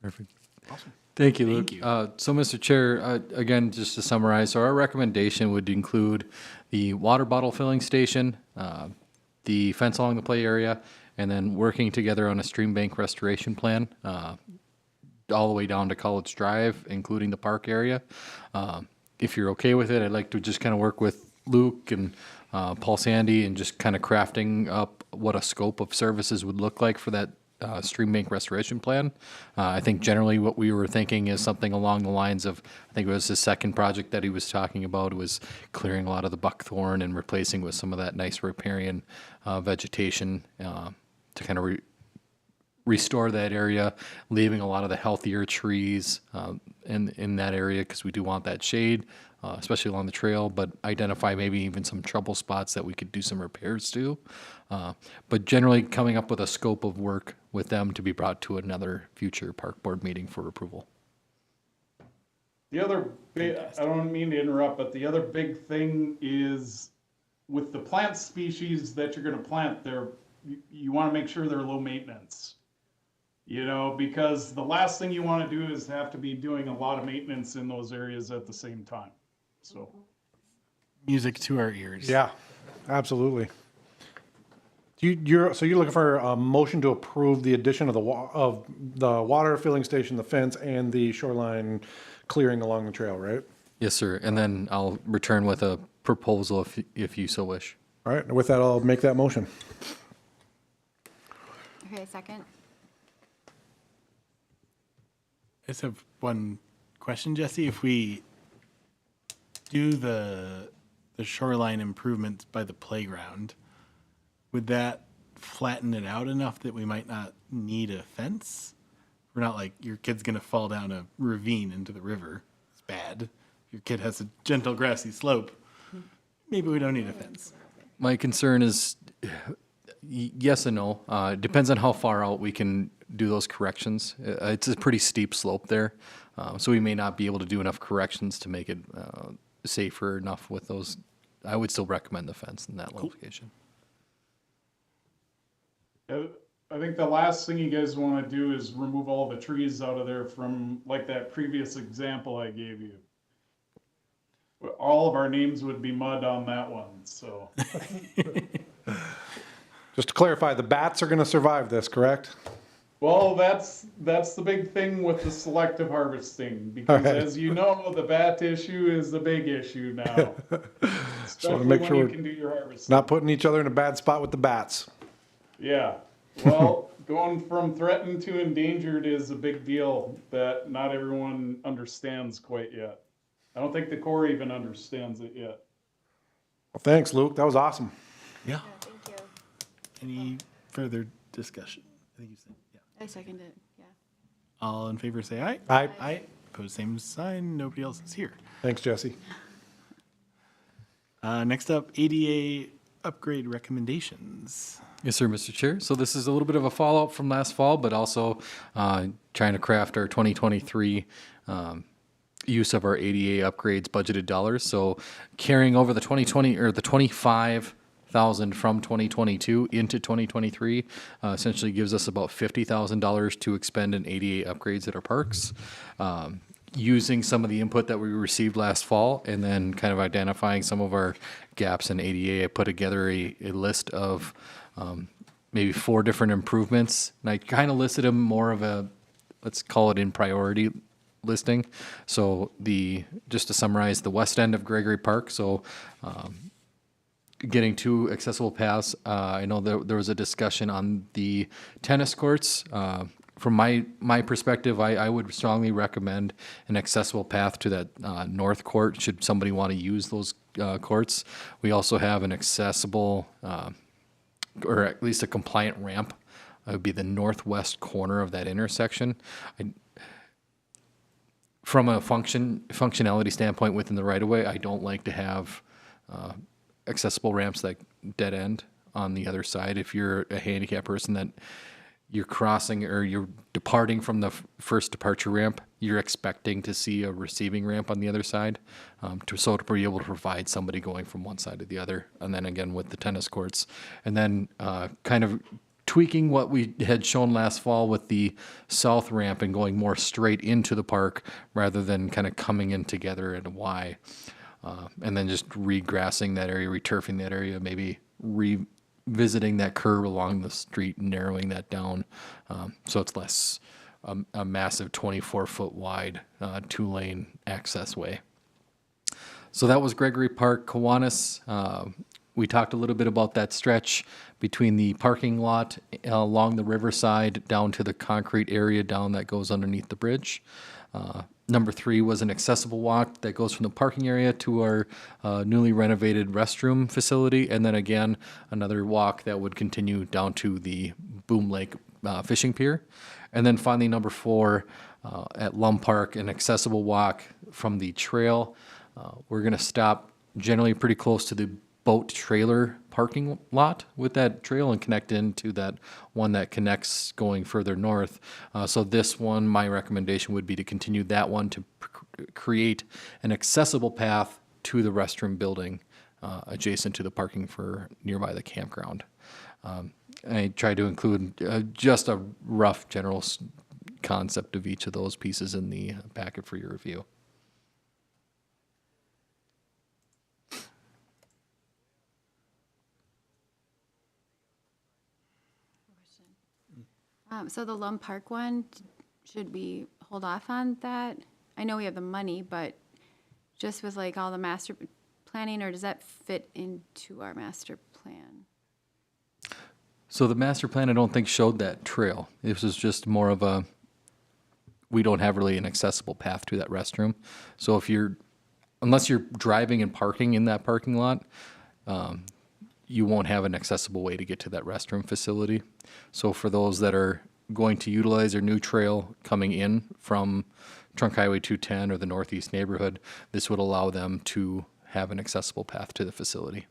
Perfect. Awesome. Thank you, Luke. So, Mr. Chair, again, just to summarize, so our recommendation would include the water bottle filling station, the fence along the play area, and then working together on a stream bank restoration plan, all the way down to College Drive, including the park area. If you're okay with it, I'd like to just kind of work with Luke and Paul Sandy and just kind of crafting up what a scope of services would look like for that stream bank restoration plan. I think generally what we were thinking is something along the lines of, I think it was the second project that he was talking about, was clearing a lot of the buckthorn and replacing with some of that nice riparian vegetation to kind of restore that area, leaving a lot of the healthier trees in that area, because we do want that shade, especially along the trail, but identify maybe even some trouble spots that we could do some repairs to. But generally coming up with a scope of work with them to be brought to another future park board meeting for approval. The other big, I don't mean to interrupt, but the other big thing is with the plant species that you're going to plant, you want to make sure they're low maintenance. You know, because the last thing you want to do is have to be doing a lot of maintenance in those areas at the same time. So, music to our ears. Yeah, absolutely. You're looking for a motion to approve the addition of the water filling station, the fence, and the shoreline clearing along the trail, right? Yes, sir. And then I'll return with a proposal if you so wish. All right. With that, I'll make that motion. Okay, second. I just have one question, Jesse. If we do the shoreline improvements by the playground, would that flatten it out enough that we might not need a fence? We're not like your kid's going to fall down a ravine into the river. It's bad. Your kid has a gentle grassy slope. Maybe we don't need a fence. My concern is yes and no. It depends on how far out we can do those corrections. It's a pretty steep slope there, so we may not be able to do enough corrections to make it safer enough with those. I would still recommend the fence in that location. I think the last thing you guys want to do is remove all the trees out of there from like that previous example I gave you. All of our names would be mud on that one, so. Just to clarify, the bats are going to survive this, correct? Well, that's the big thing with the selective harvesting, because Right. as you know, the bat issue is the big issue now. Especially make when sure you we're can do your harvesting. Not putting each other in a bad spot with the bats. Yeah, well, going from threatened to endangered is a big deal that not everyone understands quite yet. I don't think the Corps even understands it yet. Well, thanks, Luke. That was awesome. Yeah. Thank you. Any further discussion? I think you said, yeah. I second it, yeah. All in favor say aye. Aye. Aye. Opposed, same sign. Nobody else is here. Thanks, Jesse. Next up, ADA upgrade recommendations. Yes, sir, Mr. Chair. So this is a little bit of a follow-up from last fall, but also trying to craft our 2023 use of our ADA upgrades budgeted dollars. So carrying over the 2020 or the 25,000 from 2022 into 2023 essentially gives us about $50,000 to expend in ADA upgrades at our parks. using some of the input that we received last fall and then kind of identifying some of our gaps in ADA. I put together a list of maybe 4 different improvements, and I kind of listed them more of a, let's call it in priority listing. So just to summarize, the west end of Gregory Park, so getting 2 accessible paths. I know there was a discussion on the tennis courts. From my perspective, I would strongly recommend an accessible path to that north court should somebody want to use those courts. We also have an accessible, or at least a compliant ramp. It would be the northwest corner of that intersection. From a functionality standpoint within the right-of-way, I don't like to have accessible ramps that dead end on the other side. If you're a handicapped person that you're crossing or you're departing from the first departure ramp, you're expecting to see a receiving ramp on the other side, to be able to provide somebody going from one side to the other. And then again with the tennis courts, and then kind of tweaking what we had shown last fall with the south ramp and going more straight into the park rather than kind of coming in together in a Y. And then just regrassing that area, returfing that area, maybe revisiting that curve along the street and narrowing that down, so it's less a massive 24-foot wide 2-lane access way. So that was Gregory Park, Kiwanis. We talked a little bit about that stretch between the parking lot along the riverside down to the concrete area down that goes underneath the bridge. Number 3 was an accessible walk that goes from the parking area to our newly renovated restroom facility, and then again, another walk that would continue down to the Boom Lake fishing pier. And then finally, number 4, at Lum Park, an accessible walk from the trail. We're gonna stop generally pretty close to the boat trailer parking lot with that trail and connect into that one that connects going further north. So this one, my recommendation would be to continue that one to create an accessible path to the restroom building adjacent to the parking for nearby the campground. I tried to include just a rough general concept of each of those pieces in the packet for your review. So the Lum Park one, should we hold off on that? I know we have the money, but just with like all the master planning, or does that fit into our master plan? So the master plan, I don't think showed that trail. This was just more of a, we don't have really an accessible path to that restroom. So unless you're driving and parking in that parking lot, you won't have an accessible way to get to that restroom facility. So for those that are going to utilize their new trail coming in from Trunk Highway 210 or the northeast neighborhood, this would allow them to have an accessible path to the facility.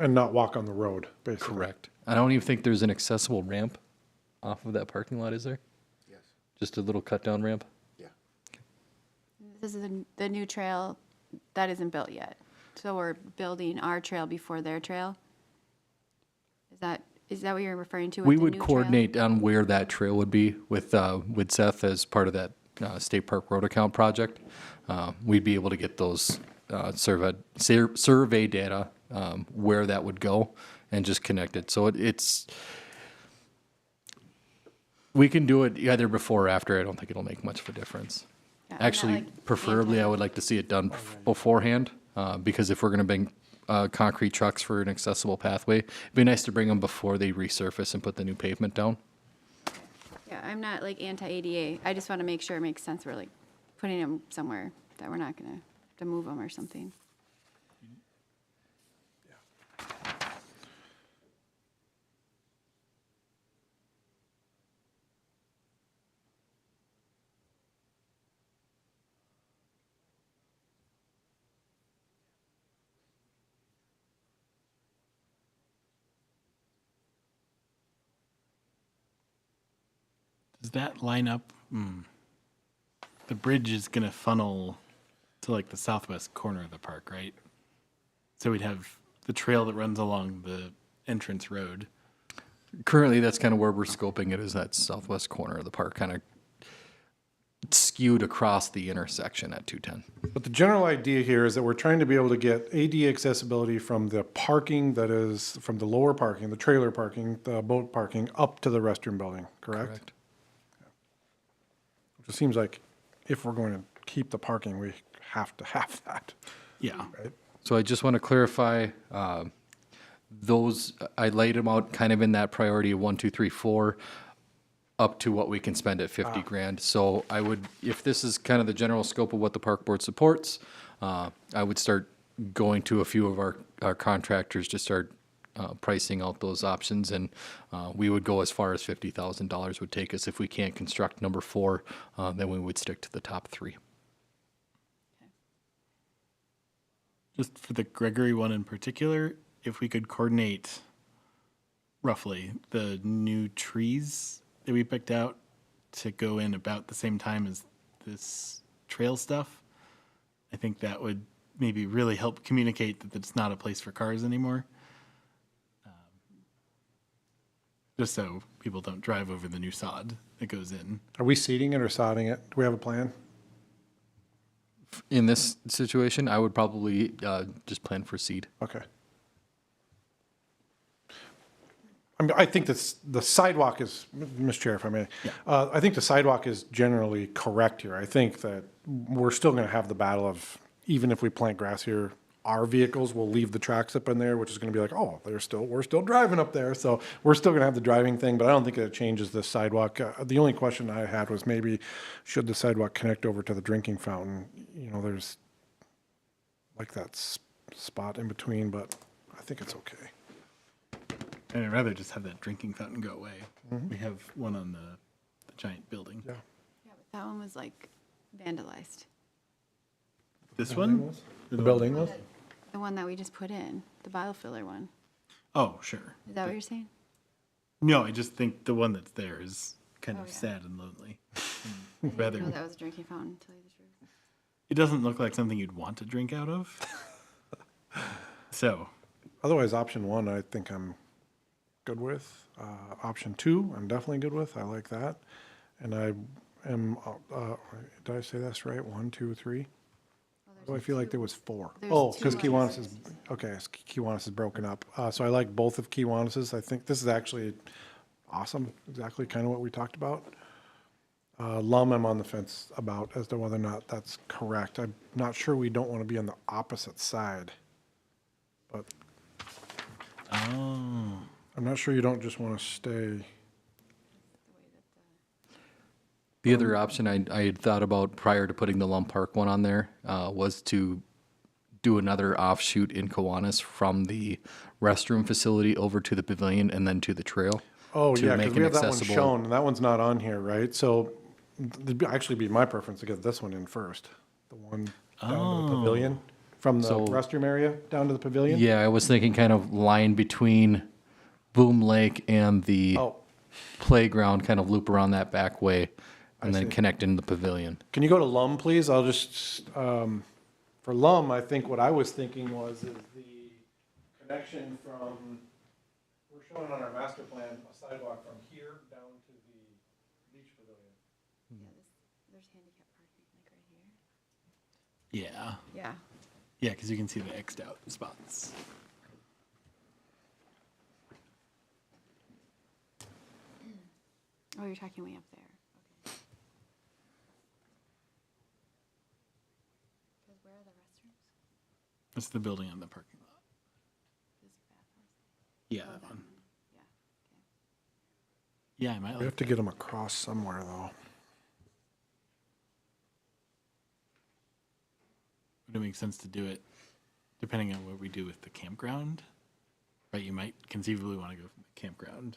And not walk on the road, basically. Correct. I don't even think there's an accessible ramp off of that parking lot, is there? Yes. Just a little cut down ramp? Yeah. This is the new trail that isn't built yet. So we're building our trail before their trail? Is that what you're referring to with We the would new trail? coordinate on where that trail would be with Seth as part of that State Park Road Account project. We'd be able to get those survey data, where that would go, and just connect it. So we can do it either before or after. I don't think it'll make much of a difference. Yeah, I'm not, Actually, like, preferably, I would like to see it done beforehand, because if we're going to bring concrete trucks for an accessible pathway, it'd be nice to bring them before they resurface and put the new pavement down. Yeah, I'm not like anti-ADA. I just want to make sure it makes sense. We're like putting them somewhere that we're not going to have to move them or something. Does that line up? The bridge is going to funnel to like the southwest corner of the park, right? So we'd have the trail that runs along the entrance road. Currently, that's kind of where we're scoping it, is that southwest corner of the park, kind of skewed across the intersection at 210. But the general idea here is that we're trying to be able to get AD accessibility from the parking that is, from the lower parking, the trailer parking, the boat parking, up to the restroom building, correct? Correct. It seems like if we're going to keep the parking, we have to have that. Yeah. Right? So I just want to clarify, those, I laid them out kind of in that priority of 1, 2, 3, 4, up to what we can spend at 50 grand. So I would, if this is kind of the general scope of what the park board supports, I would start going to a few of our contractors to start pricing out those options, and we would go as far as $50,000 would take us. If we can't construct number 4, then we would stick to the top 3. Just for the Gregory one in particular, if we could coordinate roughly the new trees that we picked out to go in about the same time as this trail stuff, I think that would maybe really help communicate that it's not a place for cars anymore. Just so people don't drive over the new sod that goes in. Are we seeding it or sodding it? Do we have a plan? In this situation, I would probably just plan for seed. Okay. I mean, I think the sidewalk is, Mr. Chair, if I may, I think the sidewalk is generally correct here. I think that we're still going to have the battle of, even if we plant grass here, our vehicles will leave the tracks up in there, which is going to be like, oh, we're still driving up there. So we're still going to have the driving thing, but I don't think it changes the sidewalk. The only question I had was maybe should the sidewalk connect over to the drinking fountain? You know, there's like that spot in between, but I think it's okay. And I'd rather just have that drinking fountain go away. We have one on the giant building. Yeah. Yeah, but that one was like vandalized. This one? The building was? The one that we just put in, the biofiller one. Oh, sure. Is that what you're saying? No, I just think the one that's there is kind of yeah. sad and lonely. I Rather, didn't know that was a drinking fountain, to tell you the truth. it doesn't look like something you'd want to drink out of. So, Otherwise, option 1, I think I'm good with. Option 2, I'm definitely good with. I like that. And I am, did I say that's right? 1, 2, 3? Oh, I feel like there was 4. There's Oh, two because more. Kiwanis is, okay, Kiwanis is broken up. So I like both of Kiwanis's. I think this is actually awesome, exactly kind of what we talked about. Lum, I'm on the fence about as to whether or not that's correct. I'm not sure we don't want to be on the opposite side. But I'm not sure you don't just want to stay. The other option I had thought about prior to putting the Lum Park one on there was to do another offshoot in Kiwanis from the restroom facility over to the pavilion and then to the trail. Oh, to yeah, make because we it have that one accessible. shown, and that one's not on here, right? So it'd actually be my preference to get this one in first. The one down to the pavilion, from the So- restroom area down to the pavilion? Yeah, I was thinking kind of line between Boom Lake and the Oh, playground, kind of loop around that back way, and I then see. connect into the pavilion. can you go to Lum, please? I'll just, for Lum, I think what I was thinking is the connection from, we're showing on our master plan, a sidewalk from here down to the beach pavilion. There's handicap parking, like right here. yeah. Yeah. Yeah, because you can see the X'd out spots. Oh, you're talking way up there. Okay. Because where are the restrooms? That's the building on the parking lot. This bathhouse? Yeah, Oh, that one. Yeah. Okay. Yeah, I might We like have to get them across somewhere, though. Would it make sense to do it depending on what we do with the campground? Right, you might conceivably want to go from the campground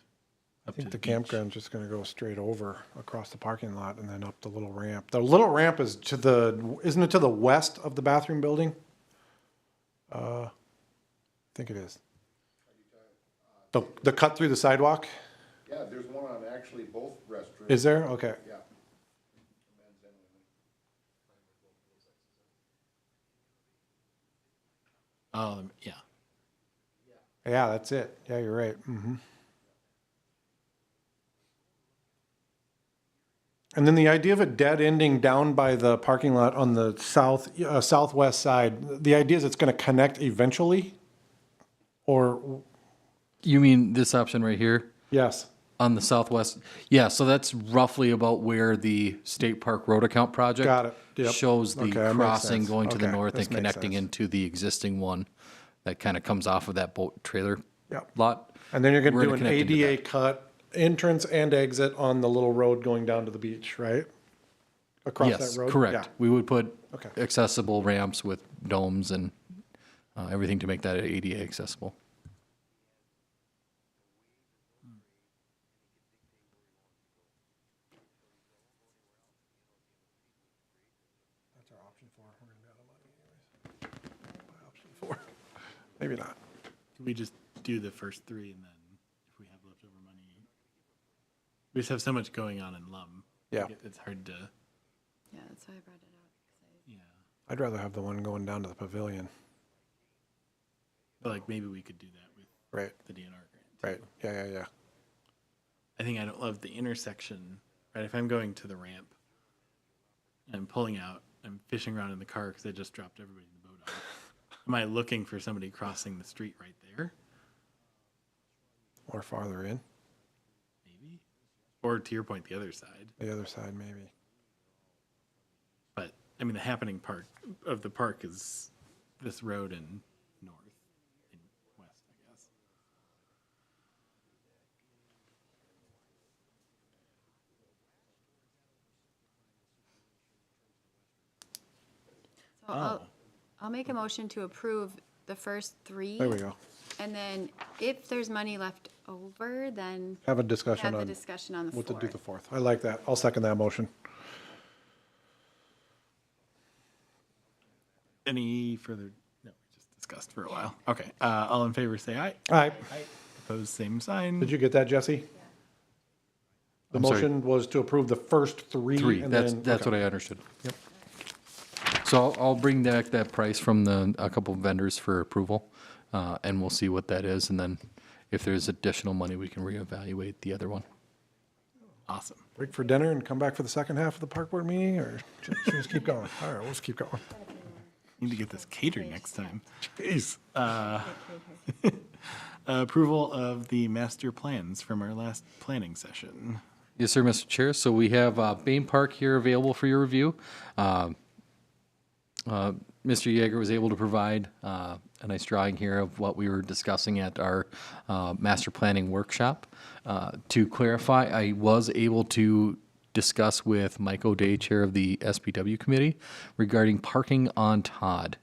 I up think to the beach. campground's just gonna go straight over across the parking lot and then up the little ramp. The little ramp is to the, isn't it to the west of the bathroom building? I think it is. The cut through the sidewalk? Yeah, there's one on actually both restrooms. Is there? Okay. Yeah. Oh, yeah. Yeah, that's it. Yeah, you're right. And then the idea of it dead ending down by the parking lot on the southwest side, the idea is it's going to connect eventually? Or, You mean this option right here? yes, On the southwest, yeah, so that's roughly about where the State Park Road Account project Got it. Yep. shows Okay, the that makes crossing sense. going to the Okay, north this and makes connecting sense. into the existing one that kind of comes off of that boat trailer Yep. lot. and then you're going We're to do gonna an connect into ADA that. cut entrance and exit on the little road going down to the beach, right? Across Yes, that road? correct. Yeah. We would put Okay. accessible ramps with domes and everything to make that ADA accessible. That's our option 4. We're going to be out of money anyways. Option 4. Maybe not. Can we just do the first three and then if we have leftover money? We just have so much going on in Lum. Yeah. Like, it's hard to, Yeah, that's why I brought it up. yeah. I'd rather have the one going down to the pavilion. But like maybe we could do that with Right, the DNR grant. right. Yeah, yeah, yeah. I think I don't love the intersection, right? If I'm going to the ramp, I'm pulling out, I'm fishing around in the car because I just dropped everybody in the boat off. Am I looking for somebody crossing the street right there? Or farther in. Maybe. Or to your point, the other side. The other side, maybe. But I mean, the happening part of the park is this road and north and west, I guess. So I'll make a motion to approve the first three. There we go. And then if there's money left over, then Have a discussion have the on discussion on the what to do fourth. the fourth. I like that. I'll second that motion. Any further? No, we just discussed for a while. Okay. All in favor, say aye. Aye. Opposed, same sign. Did you get that, Jesse? The I'm sorry. motion was to approve the first three. Three, and that's, then- that's okay. what I understood. Yep. So I'll bring back that price from a couple of vendors for approval, and we'll see what that is, and then if there's additional money, we can reevaluate the other one. Awesome. Break for dinner and come back for the second half of the park board meeting, or just keep going? All right, we'll just keep going. Need to get this catered next time. Jeez. Approval of the master plans from our last planning session. Yes, sir, Mr. Chair. So we have Bain Park here available for your review. Mr. Yeager was able to provide a nice drawing here of what we were discussing at our master planning workshop. To clarify, I was able to discuss with Mike O'Day, chair of the SPW committee, regarding parking on Todd.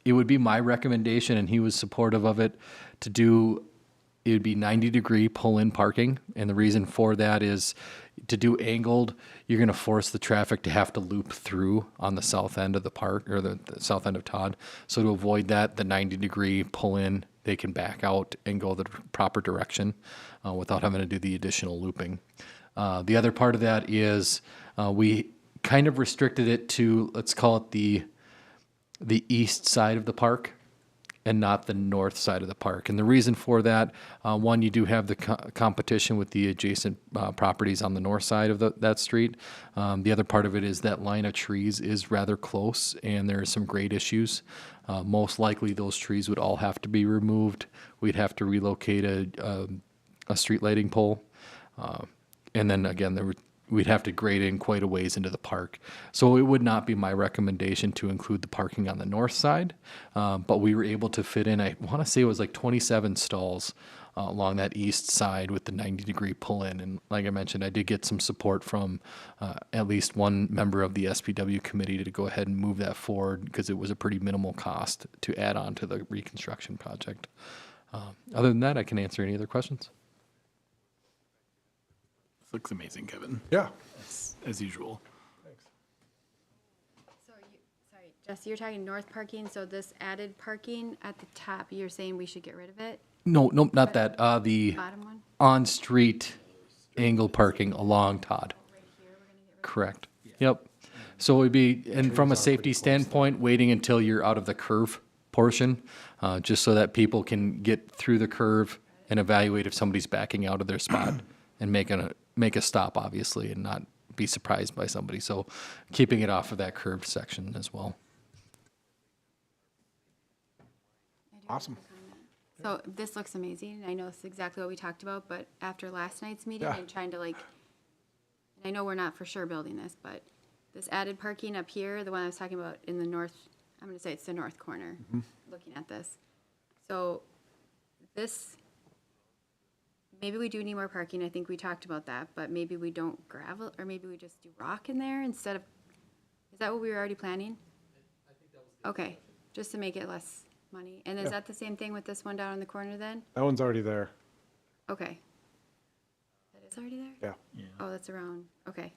It would be my recommendation, and he was supportive of it, to do, it would be 90-degree pull-in parking. And the reason for that is to do angled, you're going to force the traffic to have to loop through on the south end of the park, or the south end of Todd. So to avoid that, the 90-degree pull-in, they can back out and go the proper direction without having to do the additional looping. The other part of that is we kind of restricted it to, let's call it the east side of the park and not the north side of the park. And the reason for that, one, you do have the competition with the adjacent properties on the north side of that street. The other part of it is that line of trees is rather close, and there are some grade issues. Most likely, those trees would all have to be removed. We'd have to relocate a street lighting pole. And then again, we'd have to grade in quite a ways into the park. So it would not be my recommendation to include the parking on the north side, but we were able to fit in, I want to say it was like 27 stalls along that east side with the 90-degree pull-in. And like I mentioned, I did get some support from at least one member of the SPW committee to go ahead and move that forward because it was a pretty minimal cost to add on to the reconstruction project. Other than that, I can answer any other questions. This looks amazing, Kevin. Yeah. As usual. Sorry, Jesse, you're talking north parking, so this added parking at the top, you're saying we should get rid of it? No, not that. The Bottom one? on-street angle parking along Todd. Correct. Yep. So it would be, and from a safety standpoint, waiting until you're out of the curve portion, just so that people can get through the curve and evaluate if somebody's backing out of their spot and make a stop, obviously, and not be surprised by somebody. So keeping it off of that curved section as well. Awesome. So this looks amazing. I know it's exactly what we talked about, but after last night's meeting Yeah. and trying to and I know we're not for sure building this, but this added parking up here, the one I was talking about in the north, I'm gonna say it's the north corner, looking at this. So this, maybe we do need more parking. I think we talked about that, but maybe we don't gravel, or maybe we just do rock in there instead of, is that what we were already planning? Okay, just to make it less money. And is that the same thing with this one down in the corner then? That one's already there. Okay. That is already there? Yeah. Oh, that's around, okay.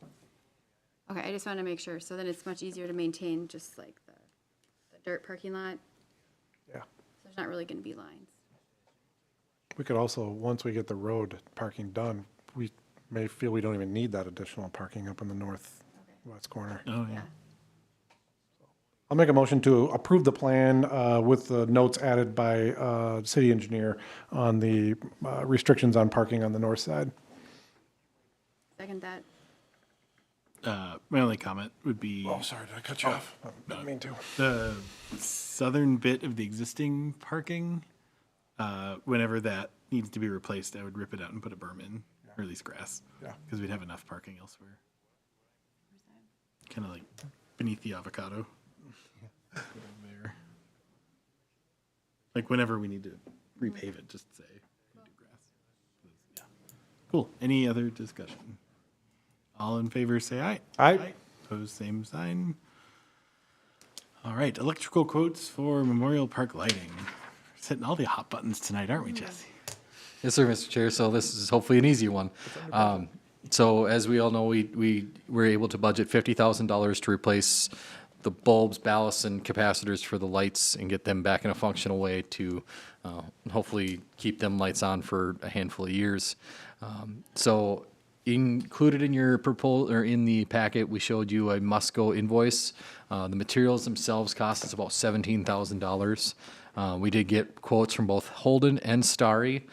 Okay, I just want to make sure, so then it's much easier to maintain just like the dirt parking lot. Yeah. So there's not really gonna be lines. We could also, once we get the road parking done, we may feel we don't even need that additional parking up in the northwest corner. Oh, yeah. Yeah. I'll make a motion to approve the plan with the notes added by city engineer on the restrictions on parking on the north side. Second that. My only comment would be Oh, sorry, did I cut you off? I didn't mean to. the southern bit of the existing parking. Whenever that needs to be replaced, I would rip it out and put a berm in, or at least grass. Yeah. Because we'd have enough parking elsewhere. Kind of like beneath the avocado. There. Like whenever we need to repave it, just say we do grass. Yeah. Cool. Any other discussion? All in favor, say aye. Aye. Opposed, same sign. All right, electrical quotes for Memorial Park lighting. We're hitting all the hot buttons tonight, aren't we, Jesse? Yes, sir, Mr. Chair. So this is hopefully an easy one. So as we all know, we were able to budget $50,000 to replace the bulbs, ballasts, and capacitors for the lights and get them back in a functional way to hopefully keep them lights on for a handful of years. So included in your proposal or in the packet, we showed you a must-go invoice. The materials themselves cost us about $17,000. We did get quotes from both Holden and Starry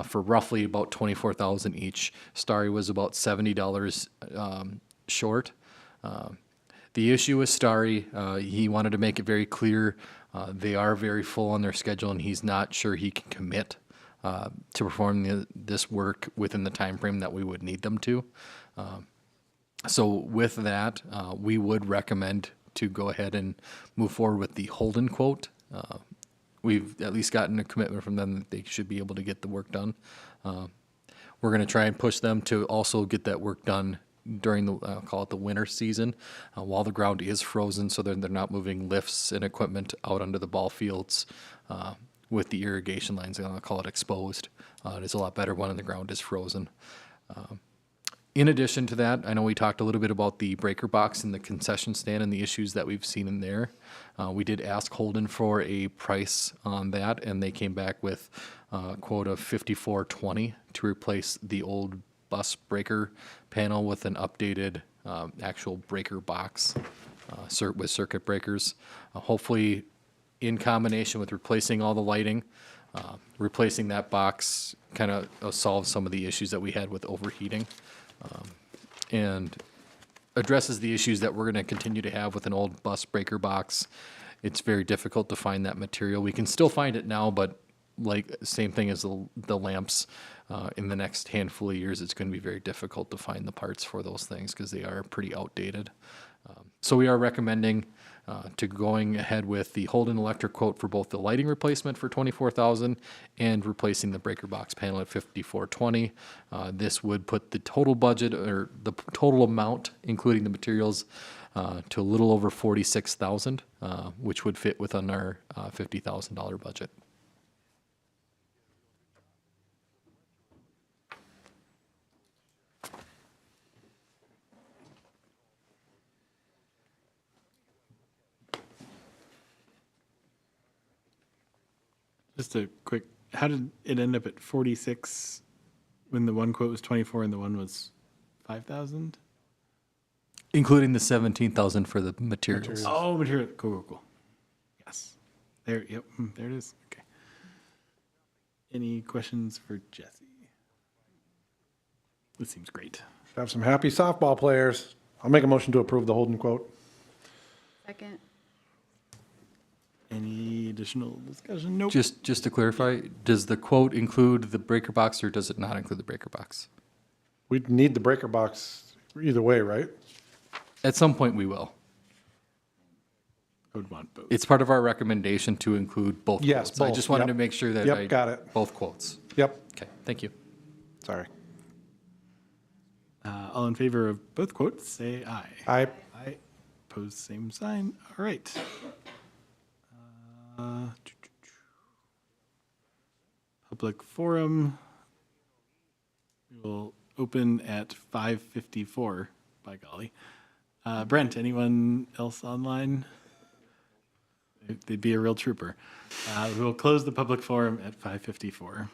for roughly about $24,000 each. Starry was about $70 short. The issue with Starry, he wanted to make it very clear they are very full on their schedule, and he's not sure he can commit to perform this work within the time frame that we would need them to. So with that, we would recommend to go ahead and move forward with the Holden quote. We've at least gotten a commitment from them that they should be able to get the work done. We're going to try and push them to also get that work done during the, call it the winter season, while the ground is frozen, so they're not moving lifts and equipment out onto the ball fields with the irrigation lines. I'll call it exposed. It is a lot better when the ground is frozen. In addition to that, I know we talked a little bit about the breaker box and the concession stand and the issues that we've seen in there. We did ask Holden for a price on that, and they came back with a quote of $54.20 to replace the old bus breaker panel with an updated actual breaker box with circuit breakers. Hopefully, in combination with replacing all the lighting, replacing that box kind of solves some of the issues that we had with overheating. And addresses the issues that we're going to continue to have with an old bus breaker box. It's very difficult to find that material. We can still find it now, but like same thing as the lamps, in the next handful of years, it's going to be very difficult to find the parts for those things because they are pretty outdated. So we are recommending to going ahead with the Holden Electric quote for both the lighting replacement for $24,000 and replacing the breaker box panel at $54.20. This would put the total budget or the total amount, including the materials, to a little over $46,000, which would fit within our $50,000 budget. Just a quick, how did it end up at 46 when the one quote was 24 and the one was 5,000? Including the $17,000 for the materials. Oh, material. Cool, cool, cool. Yes. There, yep, there it is. Okay. Any questions for Jesse? This seems great. Have some happy softball players. I'll make a motion to approve the Holden quote. Second. Any additional discussion? Nope. Just to clarify, does the quote include the breaker box or does it not include the breaker box? We'd need the breaker box either way, right? At some point, we will. I would want both. It's part of our recommendation to include both Yes, quotes. I both, just wanted yep. to make sure that Yep, got it. both quotes. Yep. Okay, thank you. Sorry. All in favor of both quotes, say aye. Aye. Aye. Pose same sign. All right. Public forum. We will open at 5:54, by golly. Brent, anyone else online? They'd be a real trooper. We will close the public forum at 5:54.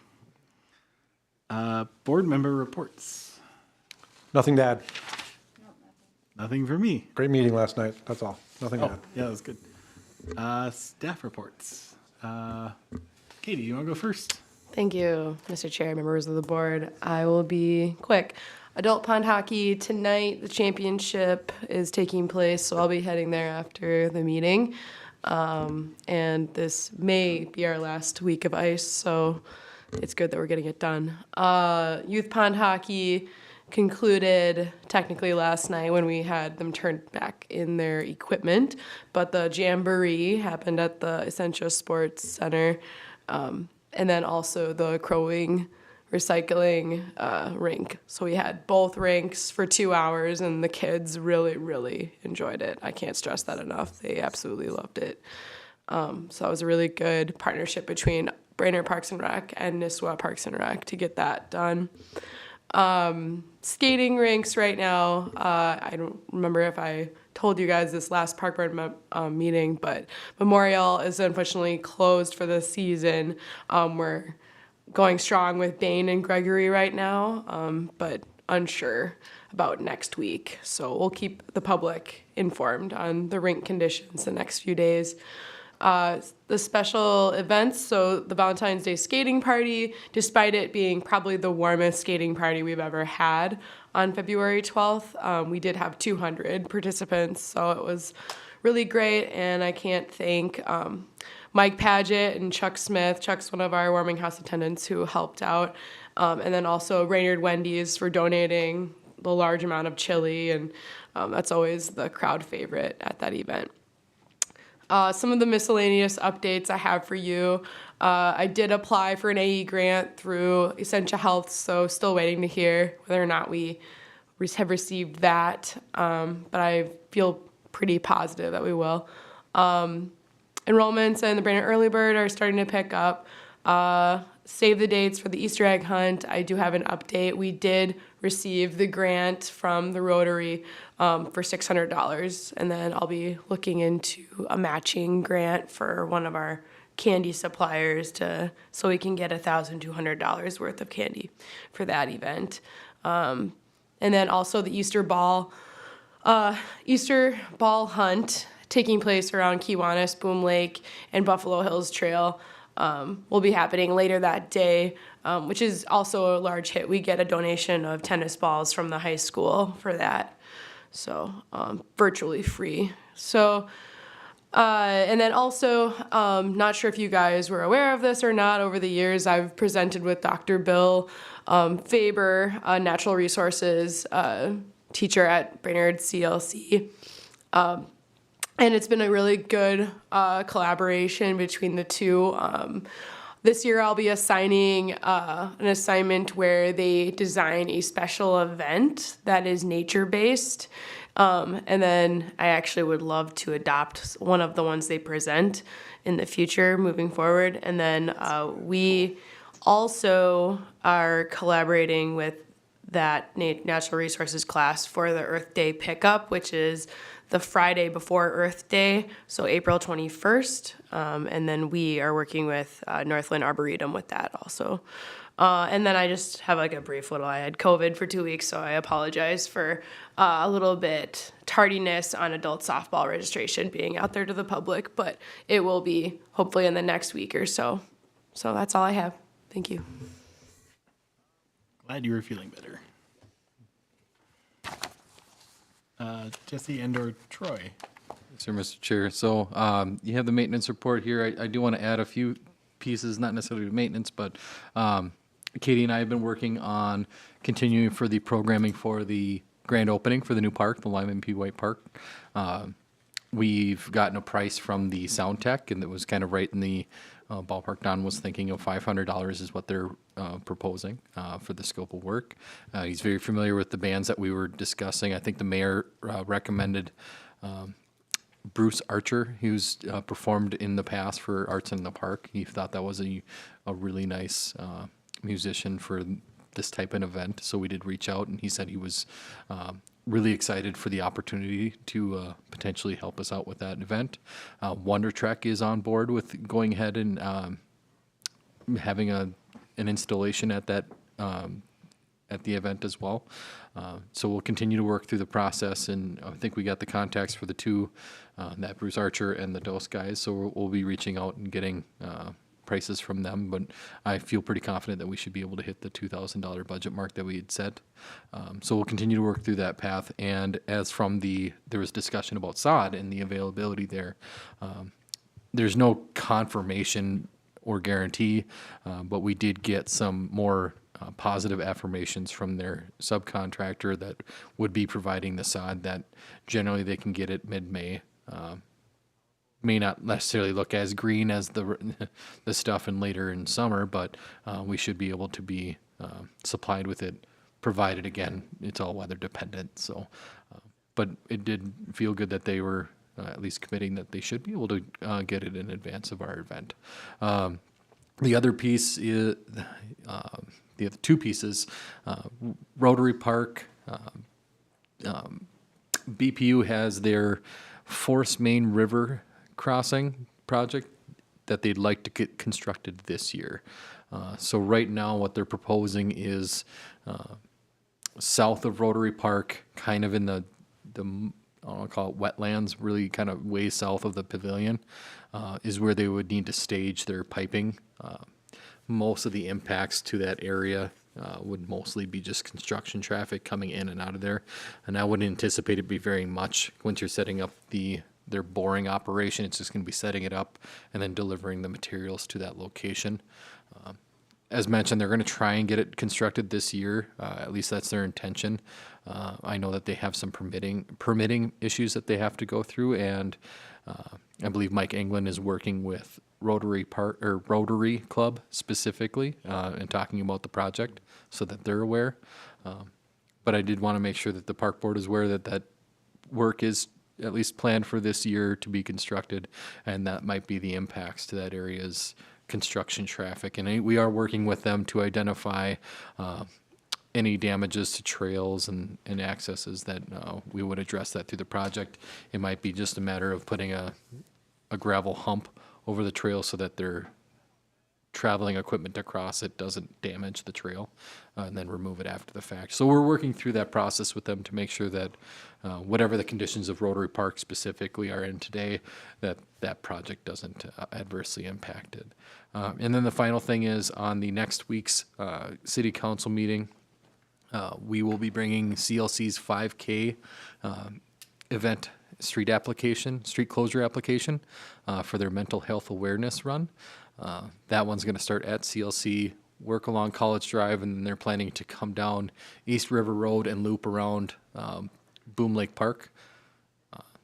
Board member reports. Nothing to add. Nothing for me. Great meeting last night. That's all. Nothing to Oh, add. yeah, that was good. Staff reports. Katie, you want to go first? Thank you, Mr. Chair, members of the board. I will be quick. Adult pond hockey tonight, the championship is taking place, so I'll be heading there after the meeting. And this may be our last week of ice, so it's good that we're getting it done. Youth pond hockey concluded technically last night when we had them turned back in their equipment, but the jamboree happened at the Essentia Sports Center, and then also the Crow-Wing recycling rink. So we had both rinks for 2 hours, and the kids really, really enjoyed it. I can't stress that enough. They absolutely loved it. So that was a really good partnership between Brainerd Parks and Rec and Nisswa Parks and Rec to get that done. Skating rinks right now, I don't remember if I told you guys this last park board meeting, but Memorial is unfortunately closed for the season. We're going strong with Bain and Gregory right now, but unsure about next week. So we'll keep the public informed on the rink conditions the next few days. The special events, so the Valentine's Day skating party, despite it being probably the warmest skating party we've ever had on February 12th, we did have 200 participants, so it was really great, and I can't thank Mike Paget and Chuck Smith. Chuck's one of our warming house attendants who helped out, and then also Brainerd Wendy's for donating the large amount of chili, and that's always the crowd favorite at that event. Some of the miscellaneous updates I have for you. I did apply for an AE grant through Essentia Health, so still waiting to hear whether or not we have received that, but I feel pretty positive that we will. Enrollments in the Brainerd Early Bird are starting to pick up. Save the dates for the Easter egg hunt. I do have an update. We did receive the grant from the Rotary for $600, and then I'll be looking into a matching grant for one of our candy suppliers so we can get $1,200 worth of candy for that event. And then also the Easter ball hunt taking place around Kiwanis, Boom Lake, and Buffalo Hills Trail. Will be happening later that day, which is also a large hit. We get a donation of tennis balls from the high school for that, so virtually free. So, and then also, not sure if you guys were aware of this or not, over the years I've presented with Dr. Bill Faber, a natural resources teacher at Brainerd CLC. And it's been a really good collaboration between the two. This year I'll be assigning an assignment where they design a special event that is nature-based. And then I actually would love to adopt one of the ones they present in the future moving forward. And then we also are collaborating with that natural resources class for the Earth Day pickup, which is the Friday before Earth Day, so April 21st. And then we are working with Northland Arboretum with that also. And then I just have like a brief I had COVID for 2 weeks, so I apologize for a little bit tardiness on adult softball registration being out there to the public, but it will be hopefully in the next week or so. So that's all I have. Thank you. Glad you were feeling better. Jesse and/or Troy. Sir, Mr. Chair. So you have the maintenance report here. I do want to add a few pieces, not necessarily to maintenance, but Katie and I have been working on continuing for the programming for the grand opening for the new park, the Lyman P. White Park. We've gotten a price from the sound tech, and it was kind of right in the ballpark. Don was thinking of $500 is what they're proposing for the scope of work. He's very familiar with the bands that we were discussing. I think the mayor recommended Bruce Archer, who's performed in the past for Arts in the Park. He thought that was a really nice musician for this type of event. So we did reach out, and he said he was really excited for the opportunity to potentially help us out with that event. Wonder Trek is on board with going ahead and having an installation at that at the event as well. So we'll continue to work through the process, and I think we got the contacts for the two, that Bruce Archer and the Dose guys, so we'll be reaching out and getting prices from them, but I feel pretty confident that we should be able to hit the $2,000 budget mark that we had set. So we'll continue to work through that path, and as from there was discussion about sod and the availability there. There's no confirmation or guarantee, but we did get some more positive affirmations from their subcontractor that would be providing the sod, that generally they can get it mid-May. May not necessarily look as green as the stuff in later in summer, but we should be able to be supplied with it, provided, again, it's all weather dependent. So, but it did feel good that they were at least committing that they should be able to get it in advance of our event. The other piece is, the other two pieces, Rotary Park, BPU has their Force Main River crossing project that they'd like to get constructed this year. So right now what they're proposing is south of Rotary Park, kind of in the I don't want to call it wetlands, really kind of way south of the pavilion, is where they would need to stage their piping. Most of the impacts to that area would mostly be just construction traffic coming in and out of there. And I wouldn't anticipate it be very much once you're setting up their boring operation. It's just going to be setting it up and then delivering the materials to that location. As mentioned, they're going to try and get it constructed this year. At least that's their intention. I know that they have some permitting issues that they have to go through, and I believe Mike England is working with Rotary Club specifically and talking about the project so that they're aware. But I did want to make sure that the park board is aware that that work is at least planned for this year to be constructed, and that might be the impacts to that area's construction traffic. And we are working with them to identify any damages to trails and accesses that we would address that through the project. It might be just a matter of putting a gravel hump over the trail so that their traveling equipment across it doesn't damage the trail, and then remove it after the fact. So we're working through that process with them to make sure that whatever the conditions of Rotary Park specifically are in today, that project doesn't adversely impact it. And then the final thing is on the next week's city council meeting, we will be bringing CLC's 5K event street closure application for their mental health awareness run. That one's going to start at CLC, work along College Drive, and then they're planning to come down East River Road and loop around Boom Lake Park.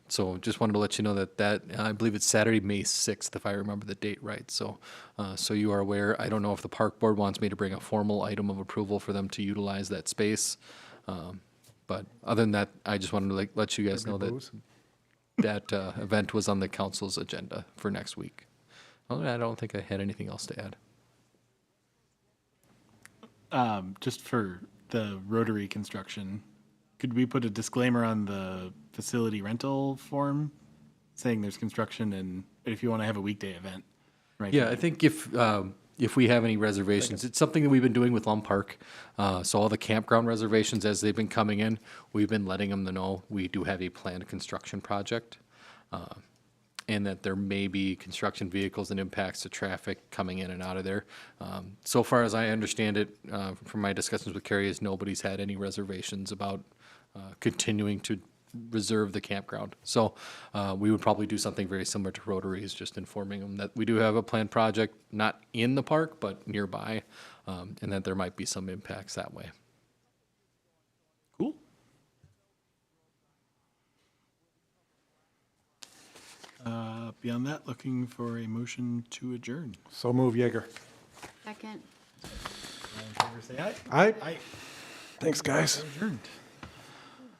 So just wanted to let you know that I believe it's Saturday, May 6th, if I remember the date right. So so you are aware. I don't know if the park board wants me to bring a formal item of approval for them to utilize that space. But other than that, I just wanted to let you guys know that event was on the council's agenda for next week. Well, I don't think I had anything else to add. Just for the Rotary construction, could we put a disclaimer on the facility rental form saying there's construction and if you want to have a weekday event? Right. Yeah, I think if we have any reservations, it's something that we've been doing with Lum Park. So all the campground reservations, as they've been coming in, we've been letting them know we do have a planned construction project. And that there may be construction vehicles and impacts to traffic coming in and out of there. So far as I understand it, from my discussions with Carrie, is nobody's had any reservations about continuing to reserve the campground. So we would probably do something very similar to Rotaries, just informing them that we do have a planned project, not in the park, but nearby, and that there might be some impacts that way. Cool. Beyond that, looking for a motion to adjourn. So move, Jaeger. Second. All in favor, say aye. Aye. Aye. Thanks, guys. Adjourned.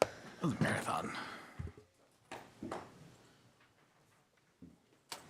That was a marathon.